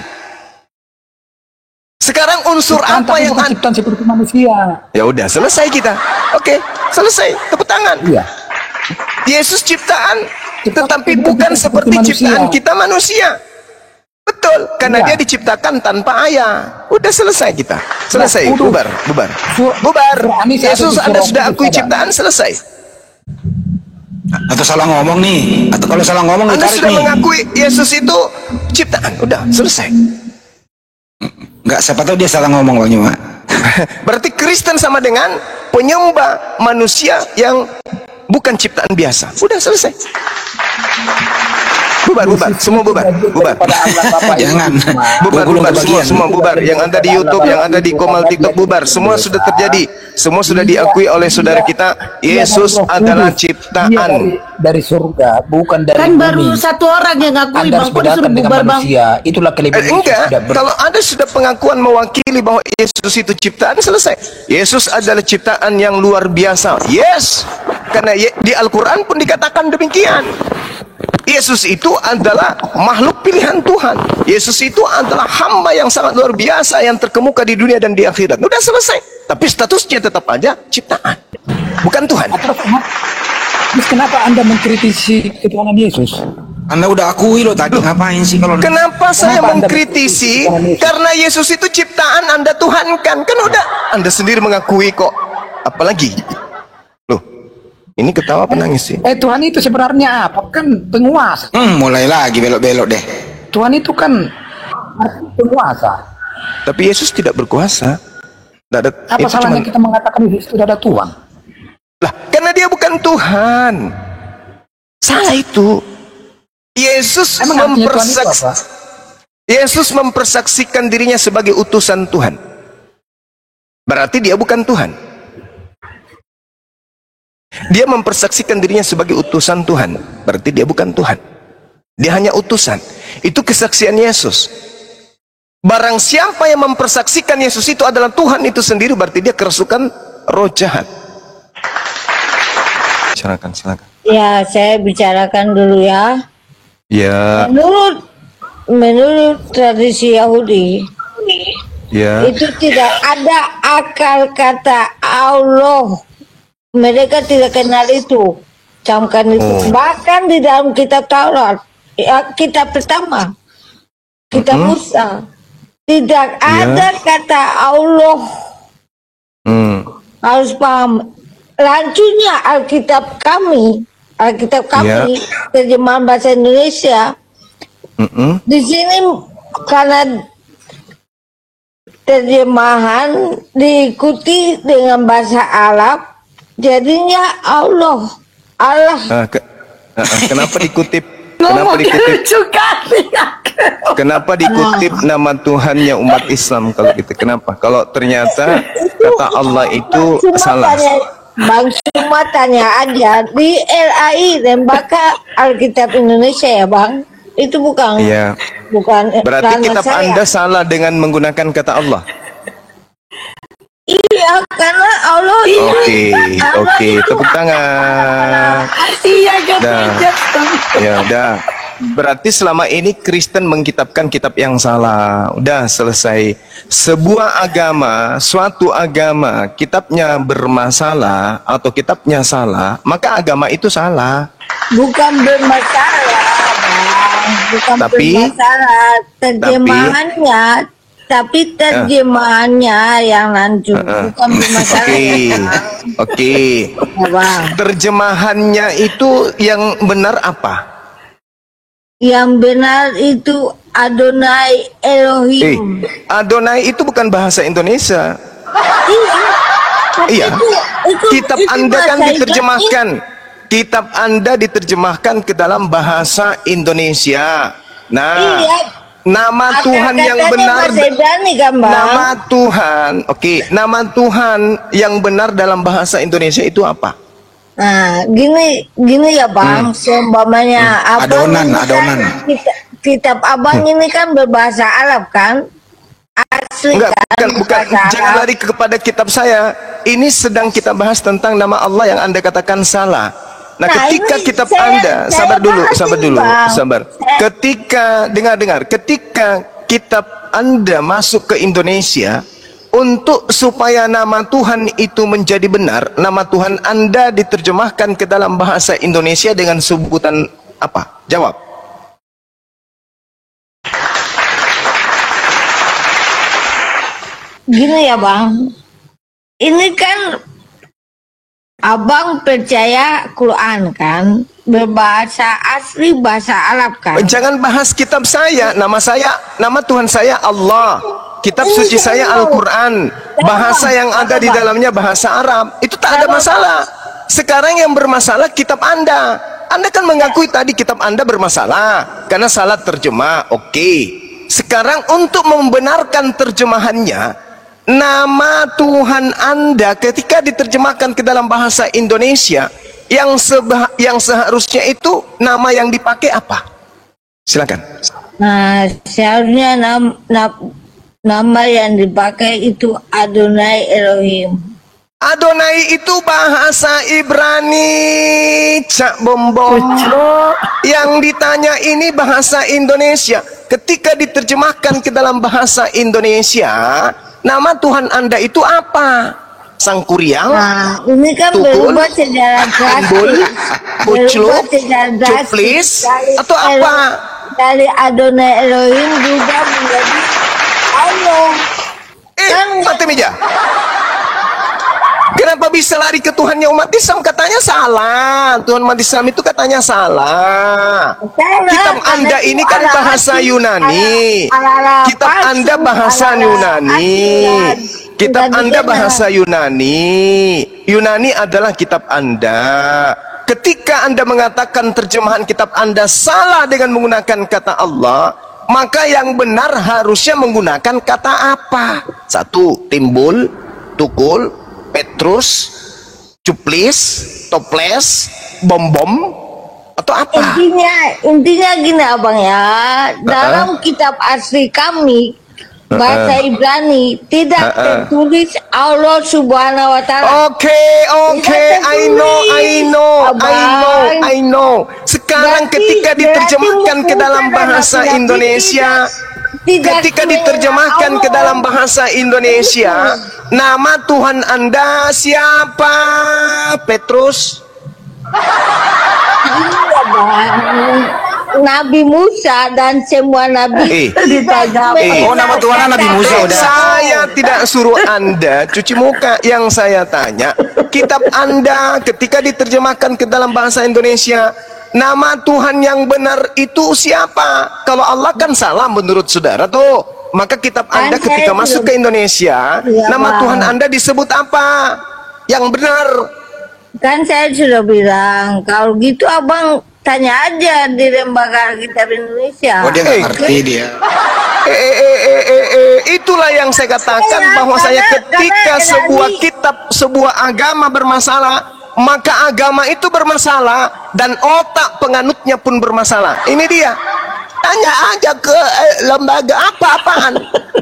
Sekarang unsur apa yang ciptaan seperti manusia? Ya udah, selesai kita. Oke, selesai. Tepuk tangan. Iya. Yesus ciptaan, tetapi bukan seperti ciptaan kita manusia. Betul, karena dia diciptakan tanpa ayah. Udah selesai kita. Selesai, bubar. Yesus Anda sudah akui ciptaan, selesai. Atau salah ngomong nih, atau kalau salah ngomong Anda ditarik sudah nih. mengakui Yesus itu ciptaan, udah selesai. Enggak, siapa tahu dia salah ngomong Bang Yuma. Berarti Kristen sama dengan penyembah manusia yang bukan ciptaan biasa. Udah selesai. Bubar, semua bubar. Jangan. Bubar, semua bubar. Yang ada di YouTube, yang ada di Komal TikTok, bubar. Semua sudah terjadi. Semua sudah diakui oleh saudara kita. Yesus adalah ciptaan. Dari surga, bukan dari Kan bumi. baru satu orang yang ngakui Anda Bang, harus kok disuruh bedakan dengan bubar Bang? manusia. Itulah kelebihan Enggak, Yesus. kalau ada sudah pengakuan mewakili bahwa Yesus itu ciptaan, selesai. Yesus adalah ciptaan yang luar biasa. Yes, karena di Al-Quran pun dikatakan demikian. Yesus itu adalah makhluk pilihan Tuhan. Yesus itu adalah hamba yang sangat luar biasa yang terkemuka di dunia dan di akhirat. Udah selesai. Tapi statusnya tetap aja ciptaan, bukan Tuhan. Terus kenapa Anda mengkritisi ketuhanan Yesus? Anda udah akui loh tadi, ngapain sih kalau Kenapa saya Anda mengkritisi? mengkritisi? Karena Yesus itu ciptaan, Anda Tuhankan. Kan udah, Anda sendiri mengakui kok. Apalagi? Loh, ini ketawa penangis sih. Tuhan itu sebenarnya apa? Kan penguasa. mulai lagi belok-belok deh. Tuhan itu kan arti penguasa. Tapi Yesus tidak berkuasa. Tidak ada, Apa itu salahnya cuman- kita mengatakan Yesus itu ada Tuhan? Lah, karena dia bukan Tuhan. Salah itu. Yesus Emang artinya Tuhan itu memperseks. apa? Yesus mempersaksikan dirinya sebagai utusan Tuhan. Berarti dia bukan Tuhan. Dia mempersaksikan dirinya sebagai utusan Tuhan. Berarti dia bukan Tuhan. Dia hanya utusan. Itu kesaksian Yesus. Barang siapa yang mempersaksikan Yesus itu adalah Tuhan itu sendiri, berarti dia kerasukan roh jahat. Silakan. Ya, saya bicarakan dulu ya. Ya. Menurut tradisi Yahudi, Ya. itu tidak ada akal kata Allah. Mereka tidak kenal itu, camkan itu. Bahkan di dalam kitab Taurat, ya, kitab pertama, kitab Musa, tidak ada kata Allah. Harus paham. Lanjutnya Alkitab kami, terjemahan bahasa Indonesia. Di sini karena terjemahan diikuti dengan bahasa Arab, jadinya Allah. Kenapa dikutip? Kenapa dikutip nama Tuhannya umat Islam kalau gitu? Kenapa? Kalau ternyata kata Allah itu salah. Bang, cuma tanya aja di LAI Lembaga Alkitab Indonesia ya Bang. Itu bukan. Iya. Bukan. Berarti kitab Anda salah dengan menggunakan kata Allah. Iya, karena Allah Oke, tepuk tangan. Iya, udah. Berarti selama ini Kristen mengkitabkan kitab yang salah. Udah selesai. Sebuah agama, suatu agama, kitabnya bermasalah atau kitabnya salah, maka agama itu salah. Bukan bermasalah, Bang. Bukan bermasalah. Terjemahannya. Tapi terjemahannya yang lanjut, bukan bermasalah. Oke. Terjemahannya itu yang benar apa? Yang benar itu Adonai Elohim. Adonai itu bukan bahasa Indonesia. Iya. Kitab Anda kan diterjemahkan. Kitab Anda diterjemahkan ke dalam bahasa Indonesia. Nah. Nama Tuhan yang benar, nama Tuhan, nama Tuhan yang benar dalam bahasa Indonesia itu apa? Nah, gini ya Bang, seumpamanya adonan. Kitab Abang ini kan berbahasa Arab kan? Asli. Bukan. Jangan lari kepada kitab saya. Ini sedang kita bahas tentang nama Allah yang Anda katakan salah. Nah, ketika kitab Anda, sabar dulu. Ketika dengar, ketika kitab Anda masuk ke Indonesia, untuk supaya nama Tuhan itu menjadi benar, nama Tuhan Anda diterjemahkan ke dalam bahasa Indonesia dengan sebutan apa? Jawab. Gini ya Bang, ini kan Abang percaya Quran kan, berbahasa asli bahasa Arab kan? Jangan bahas kitab saya, nama Tuhan saya Allah, kitab suci saya Al-Quran, bahasa yang ada di dalamnya bahasa Arab, itu tak ada masalah. Sekarang yang bermasalah kitab Anda. Anda kan mengakui tadi kitab Anda bermasalah karena salah terjemah. Sekarang untuk membenarkan terjemahannya, nama Tuhan Anda ketika diterjemahkan ke dalam bahasa Indonesia yang seharusnya itu nama yang dipakai apa? Silakan. Nah, seharusnya nama yang dipakai itu Adonai Elohim. Adonai itu bahasa Ibrani, Cak Bombom. Yang ditanya ini bahasa Indonesia. Ketika diterjemahkan ke dalam bahasa Indonesia, nama Tuhan Anda itu apa? Sang Kuriang? Nah, ini kan berubah secara drastis. Pucluk, Cuplis, atau apa? Dari Adonai Elohim juga menjadi Allah. Mati meja. Kenapa bisa lari ke Tuhannya umat Islam? Katanya salah. Tuhan umat Islam itu katanya salah. Kitab Anda ini kan bahasa Yunani. Kitab Anda bahasa Yunani. Kitab Anda bahasa Yunani. Yunani adalah kitab Anda. Ketika Anda mengatakan terjemahan kitab Anda salah dengan menggunakan kata Allah, maka yang benar harusnya menggunakan kata apa? Satu, timbul, tukul, Petrus, cuplis, toples, bom-bom, atau apa? Intinya gini abang ya, dalam kitab asli kami bahasa Ibrani tidak tertulis Allah Subhanahu wa taala. Oke, I know. Sekarang Berarti- ketika diterjemahkan berarti ke dalam bukan, bahasa berarti Indonesia, tidak ketika mengenal diterjemahkan ke Allah. dalam bahasa Indonesia, nama Tuhan Anda siapa? Petrus? Iya, Bang. Nabi Musa dan semua nabi Oh, nama Tuhan Nabi Musa udah. Saya tidak suruh Anda cuci muka. Yang saya tanya, kitab Anda ketika diterjemahkan ke dalam bahasa Indonesia, nama Tuhan yang benar itu siapa? Kalau Allah kan salah menurut saudara tuh. Maka kitab Anda Kan ketika saya masuk belum- ke Indonesia, Iya, nama Bang. Tuhan Anda disebut apa? Yang benar. Kan saya sudah bilang kalau gitu abang tanya aja di lembaga kitab Indonesia. Oh, dia nggak ngerti dia. Itulah yang saya katakan bahwa saya ketika sebuah kitab, sebuah agama bermasalah, maka agama itu bermasalah dan otak penganutnya pun bermasalah. Ini dia. Tanya aja ke lembaga apa-apaan.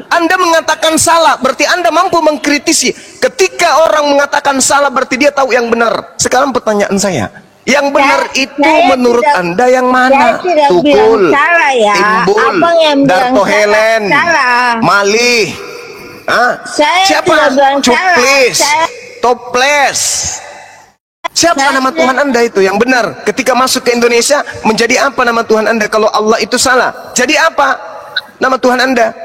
Anda mengatakan salah, berarti Anda mampu mengkritisi. Ketika orang mengatakan salah, berarti dia tahu yang benar. Sekarang pertanyaan saya, yang benar itu saya menurut tidak- Anda yang mana? saya tidak Tukul, bilang salah ya. Timbul, Abang yang bilang Darto salah, Helen, salah. Malih, Saya siapa? tidak bilang salah. Cuplis, Saya- Toples. Siapa Saya- nama Tuhan Anda itu yang benar? Ketika masuk ke Indonesia, menjadi apa nama Tuhan Anda? Kalau Allah itu salah, jadi apa nama Tuhan Anda?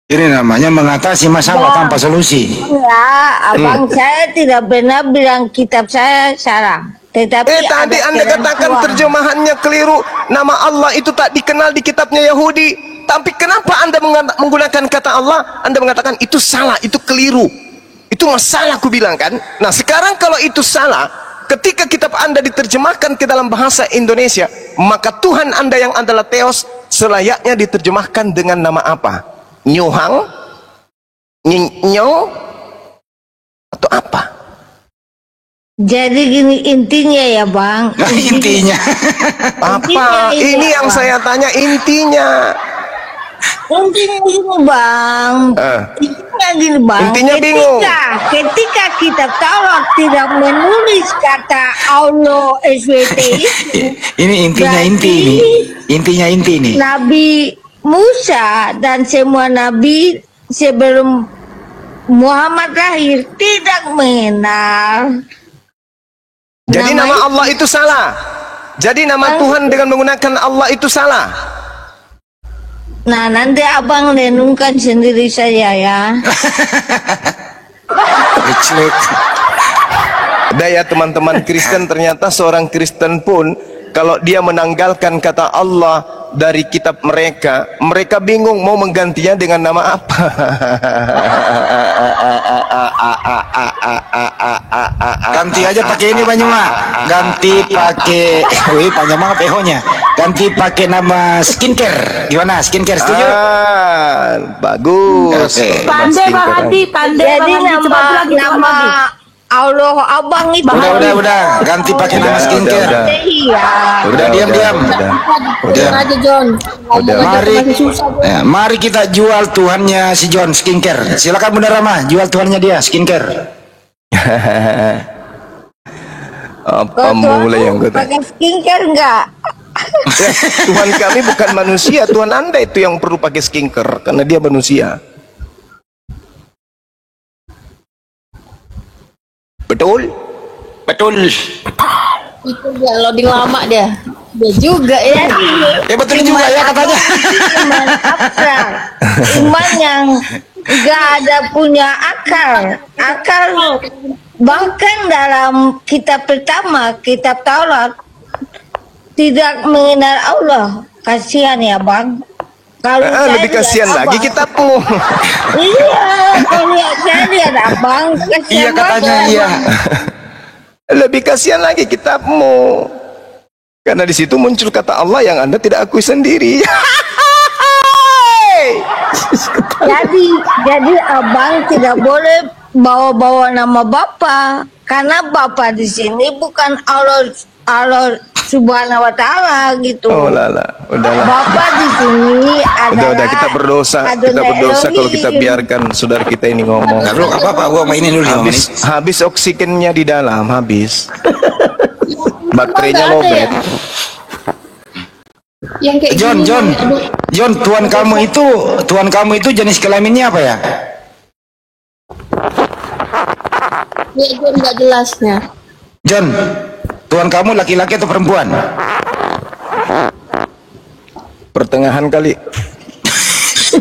Ini namanya mengatasi masalah tanpa solusi. Ya, abang saya tidak pernah bilang kitab saya salah. Tetapi Tadi ada Anda katakan ketentuan. terjemahannya keliru. Nama Allah itu tak dikenal di kitabnya Yahudi. Tapi kenapa Anda menggunakan kata Allah? Anda mengatakan itu salah, itu keliru. Itu masalah, aku bilang kan. Nah, sekarang kalau itu salah, ketika kitab Anda diterjemahkan ke dalam bahasa Indonesia, maka Tuhan Anda yang adalah Theos selayaknya diterjemahkan dengan nama apa? Nyuhang? Nyinyo? Atau apa? Jadi gini intinya ya bang. Nah, intinya. Apa? Intinya Ini yang apa? saya tanya, intinya. Intinya gini bang. Intinya gini bang. Intinya bingung. Ketika kitab Taurat tidak menulis kata Allah SWT. Ini intinya inti ini. Intinya inti nih. Nabi Musa dan semua nabi sebelum Muhammad lahir tidak mengenal. Jadi nama Allah itu salah. Jadi nama Tuhan dengan menggunakan Allah itu salah. Nah nanti abang renungkan sendiri saja ya. Ada ya teman-teman Kristen, ternyata seorang Kristen pun kalau dia menanggalkan kata Allah dari kitab mereka, mereka bingung mau menggantinya dengan nama apa. Ganti aja pakai ini Banyuma. Ganti pakai wih panjang banget PH-nya. Ganti pakai nama skincare. Gimana? Skincare setuju? Bagus. Oke. Pandai Bang Adi, pandai Jadi Bang Adi. Coba lagi, coba nama lagi. Allah abang itu. Udah. Ganti pakai nama skincare. Iya. Udah diam. Diam aja John. Mari kita jual Tuhannya si John skincare. Silakan Bunda Rama, jual Tuhannya dia skincare. Apa mulai yang kata? Pakai skincare enggak? Tuhan kami bukan manusia, Tuhan Anda itu yang perlu pakai skincare karena dia manusia. Betul? Betul. Itu dia loading lama dia. Dia juga ya. Betul juga ya katanya. Iman abstrak. Iman yang enggak ada punya akal. Akal bahkan dalam kitab pertama, kitab Taurat tidak mengenal Allah. Kasihan ya bang. Kalau saya Lebih kasihan lihat lagi abang. kitabmu. Iya, kalau saya lihat abang. Kasihan Iya katanya banget. iya. Lebih kasihan lagi kitabmu. Karena di situ muncul kata Allah yang Anda tidak akui sendiri. Jadi abang tidak boleh bawa-bawa nama Bapa, karena Bapa di sini bukan Allah Subhanahu wa Ta'ala gitu. Oh lala, udahlah. Bapa di sini adalah Udah kita berdosa kalau kita biarkan saudara kita ini ngomong. Nggak perlu apa-apa, gua mainin dulu. Habis oksigennya di dalam, habis. Baterainya Emang nggak ada lowbat. ya? Yang kayak John, gini, John, aduh. John, tuan kamu itu jenis kelaminnya apa ya? Ya, itu nggak jelasnya. John, tuan kamu laki-laki atau perempuan? Pertengahan kali.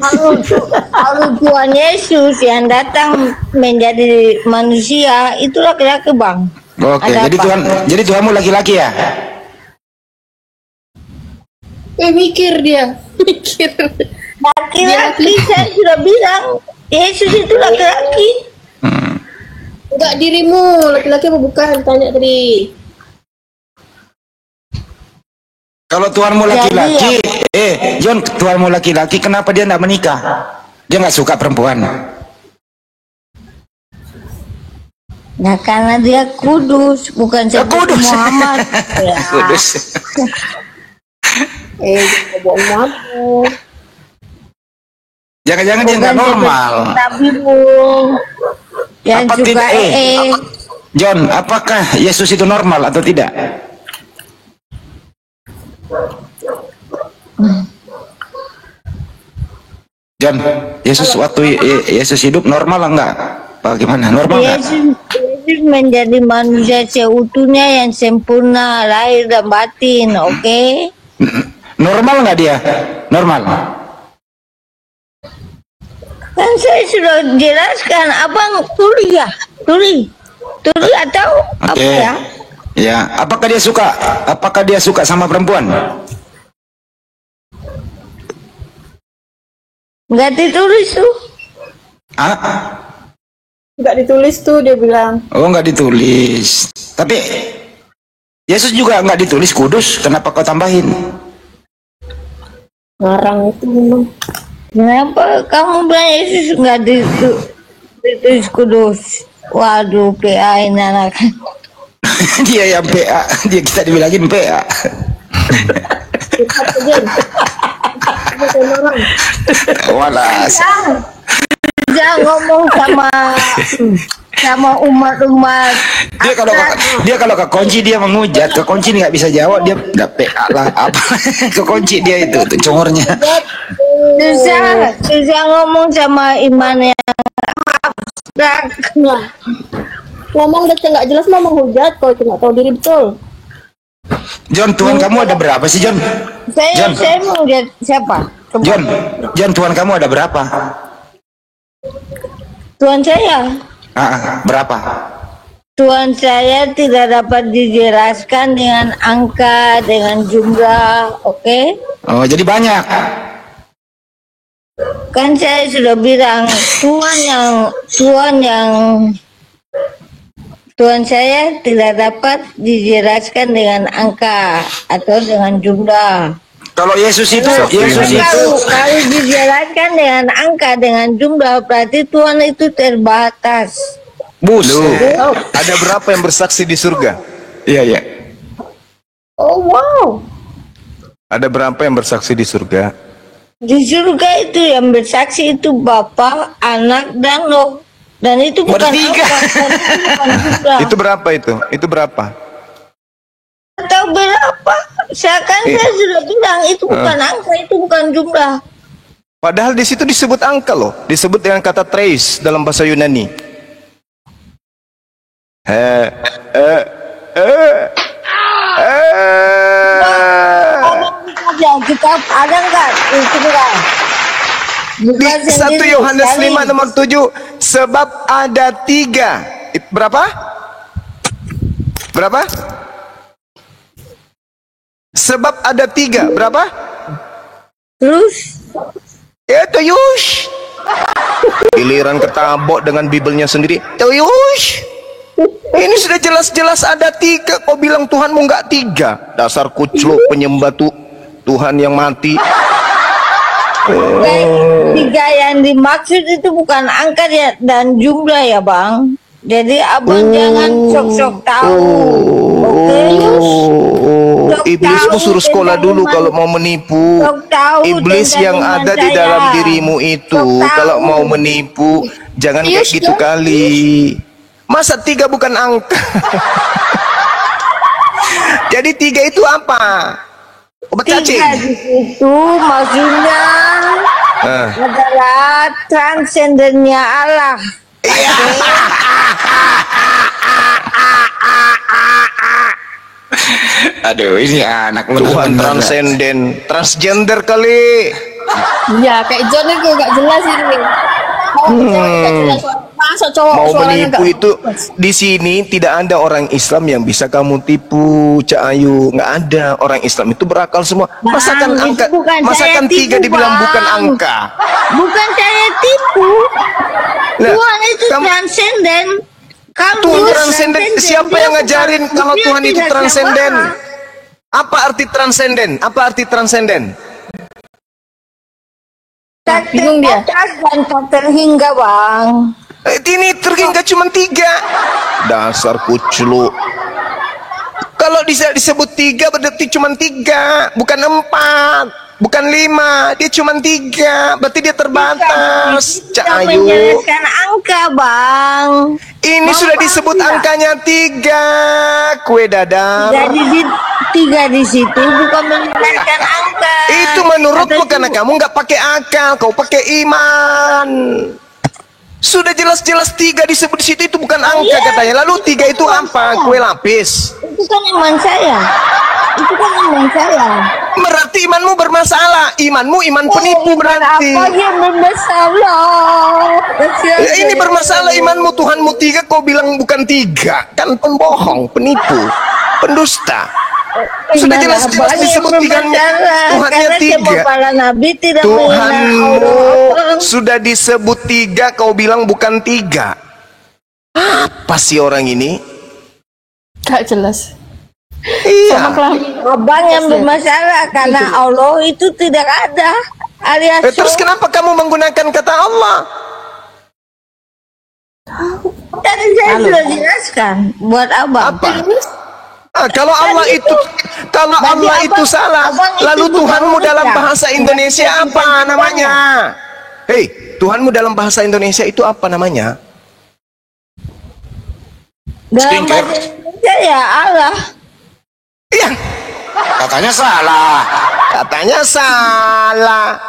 kalau Tuhan Yesus yang datang menjadi manusia itu laki-laki, Bang. Oke, Ada jadi apa? jadi tuanmu laki-laki ya? Mikir dia. Mikir. Laki-laki, saya sudah bilang Yesus itu laki-laki. Enggak, dirimu laki-laki apa bukan? Tanya tadi. Kalau tuanmu Jadi, laki-laki, John, tuanmu laki-laki, kenapa dia tidak menikah? Dia nggak suka perempuan. Nah, karena dia kudus, bukan seperti kudus. Muhammad. Ya. Kudus. Bohong mabuk. Jangan-jangan dia nggak Bukan normal. seperti Nabimu yang Apa suka tidak, John, apakah Yesus itu normal atau tidak? John, Yesus waktu Yesus hidup normal enggak? Bagaimana? Normal enggak? Yesus menjadi manusia seutuhnya yang sempurna lahir dan batin, oke? Normal enggak dia? Normal. Kan saya sudah jelaskan, abang tulis ya, tulis atau apa Oke. ya? Ya, apakah dia suka? Apakah dia suka sama perempuan? Nggak ditulis tuh. Ah? Enggak ditulis tuh, dia bilang. Oh, nggak ditulis. Tapi Yesus juga nggak ditulis kudus. Kenapa kau tambahin? Ngarang itu memang. Kenapa kamu bilang Yesus nggak ditulis kudus? Waduh, PA ini anak. Dia yang PA, dia kita dibilangin PA. Walas. Jangan ngomong sama umat-umat. Dia kalau kekunci dia menghujat, kekunci nggak bisa jawab, dia udah PA lah apa. Kekunci dia itu tuh congornya. Susah ngomong sama iman yang abstrak. Nah, ngomong udah nggak jelas mau menghujat kalau cuma tahu diri betul. John, Tuhan kamu ada berapa sih, John? Saya mau lihat siapa? Coba. John, Tuhan kamu ada berapa? Tuhan saya. Berapa? Tuhan saya tidak dapat dijelaskan dengan angka, dengan jumlah, oke? Oh, jadi banyak. Kan saya sudah bilang Tuhan saya tidak dapat dijelaskan dengan angka atau dengan jumlah. Kalau Yesus itu Kalau dijelaskan dengan angka, dengan jumlah, berarti Tuhan itu terbatas. Ada berapa yang bersaksi di surga? Iya. Oh wow. Ada berapa yang bersaksi di surga? Di surga itu yang bersaksi itu Bapa, Anak, dan Roh. Dan itu bukan Bertiga. angka, bukan jumlah. Itu berapa itu? Itu berapa? Atau berapa? Saya sudah bilang itu bukan angka, itu bukan jumlah. Padahal di situ disebut angka loh, disebut dengan kata trace dalam bahasa Yunani. Kita ada nggak? Itu kan. Di 1 Yohanes 5 nomor 7, sebab ada 3. Berapa? Berapa? Sebab ada 3. Berapa? Terus? Itu Yush. Giliran ketabok dengan Bibelnya sendiri. Tuyush. Ini sudah jelas-jelas ada 3, kau bilang Tuhanmu nggak 3. Dasar kucluk penyembah Tuhan yang mati. Tiga yang dimaksud itu bukan angka ya, dan jumlah ya bang. Jadi abang jangan sok-sok tahu. Iblismu suruh sekolah dulu kalau mau menipu. Iblis yang ada di dalam dirimu itu kalau mau menipu jangan kayak gitu kali. Masa 3 bukan angka? Jadi 3 itu apa? Obat cacing? 3 di situ maksudnya adalah transendennya Allah. Aduh, ini anak Tuhan transenden, transgender kali. Iya, kayak John itu gak jelas ini. Mau menipu itu di sini tidak ada orang Islam yang bisa kamu tipu, Cak Ayu. Nggak ada, orang Islam itu berakal semua. Masakan angka, masakan 3 dibilang bukan angka. Bukan saya tipu. Tuhan itu transenden. Tuhan transenden, siapa yang ngajarin kalau Tuhan itu transenden? Apa arti transenden? Apa arti transenden? Tak dan tak terhingga bang. Ini terhingga cuma 3. Dasar kucluk. Kalau disebut 3 berarti cuma 3, bukan 4, bukan 5. Dia cuma 3, berarti dia terbatas. Cak Ayu. Menjelaskan angka bang. Ini sudah disebut angkanya 3. Kue dadar. Jadi 3 di situ bukan menjelaskan angka. Itu menurutmu karena kamu nggak pakai akal, kau pakai iman. Sudah jelas-jelas 3 disebut di situ itu bukan angka katanya. Lalu 3 itu apa? Kue lapis. Itu kan iman saya. Itu kan iman saya. Berarti imanmu bermasalah. Imanmu iman penipu berarti. Apa yang bermasalah? Ini bermasalah imanmu. Tuhanmu 3, kau bilang bukan 3. Kan pembohong, penipu, pendusta. Sudah jelas-jelas disebut 3. Tuhannya 3. Tuhanmu sudah disebut 3, kau bilang bukan 3. Apa sih orang ini? Gak jelas. Iya. Abang yang bermasalah karena Allah itu tidak ada. Alias terus kenapa kamu menggunakan kata Allah? Tadi saya sudah jelaskan buat abang. Apa? Kalau Allah itu salah, lalu Tuhanmu dalam bahasa Indonesia apa namanya? Hei, Tuhanmu dalam bahasa Indonesia itu apa namanya? Dalam bahasa Indonesia ya Allah. Iya. Katanya salah. Katanya salah.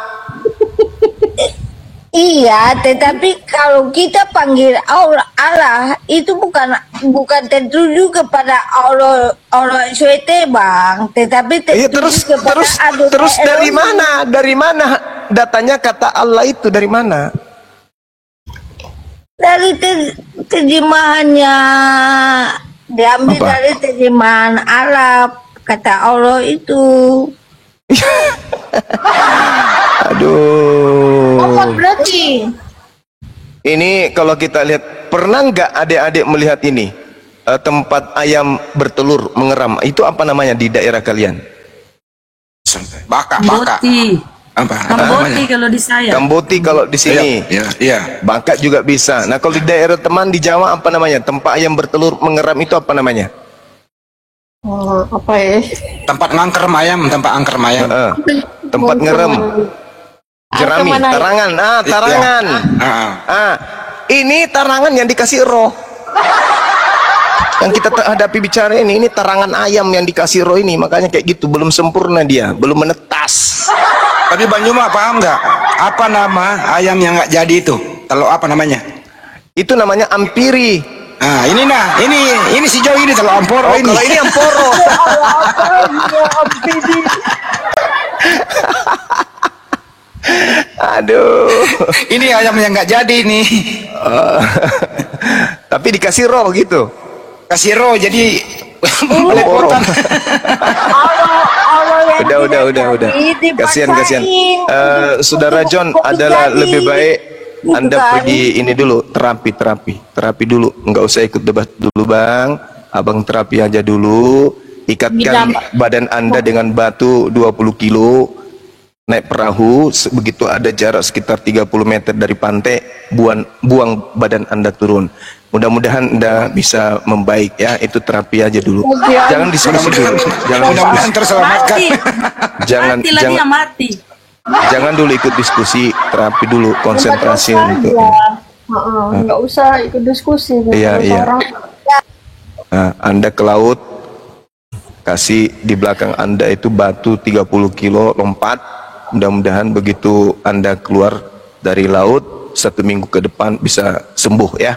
Iya, tetapi kalau kita panggil Allah itu bukan tertuju kepada Allah SWT bang, tetapi tertuju terus dari mana? Dari mana datanya kata Allah itu dari mana? Dari terjemahannya, diambil dari terjemahan Arab kata Allah itu. Aduh. Apa berarti? Ini kalau kita lihat, pernah nggak adik-adik melihat ini tempat ayam bertelur mengeram? Itu apa namanya di daerah kalian? Baka. Apa? Kamboti kalau di saya. Kamboti kalau di sini. Iya. Baka juga bisa. Nah kalau di daerah teman di Jawa apa namanya? Tempat ayam bertelur mengeram itu apa namanya? Apa ya? Tempat ngangker ayam, tempat angker ayam. Tempat ngerem. Jerami, tarangan. Tarangan. Ini tarangan yang dikasih roh. Yang kita hadapi bicara ini tarangan ayam yang dikasih roh ini, makanya kayak gitu, belum sempurna dia, belum menetas. Tapi Bang Juma paham nggak? Apa nama ayam yang nggak jadi itu? Telur apa namanya? Itu namanya ampiri. Nah, ini si jauh ini telur amporo ini. Kalau ini amporo. Aduh. Ini ayam yang nggak jadi nih. Tapi dikasih roh gitu. Kasih roh jadi belepotan. Udah. Kasihan. Saudara John adalah lebih baik Anda pergi ini dulu, terapi dulu, nggak usah ikut debat dulu bang, abang terapi aja dulu, ikatkan badan Anda dengan batu 20 kilo, naik perahu, begitu ada jarak sekitar 30 meter dari pantai, buang badan Anda turun. Mudah-mudahan Anda bisa membaik ya, itu terapi aja dulu. Jangan diskusi dulu, jangan Mudah-mudahan terselamatkan. Jangan dulu ikut diskusi, terapi dulu, konsentrasi untuk. Nggak usah ikut diskusi. Iya. Nah, Anda ke laut, kasih di belakang Anda itu batu 30 kilo, lompat. Mudah-mudahan begitu Anda keluar dari laut, 1 minggu ke depan bisa sembuh ya.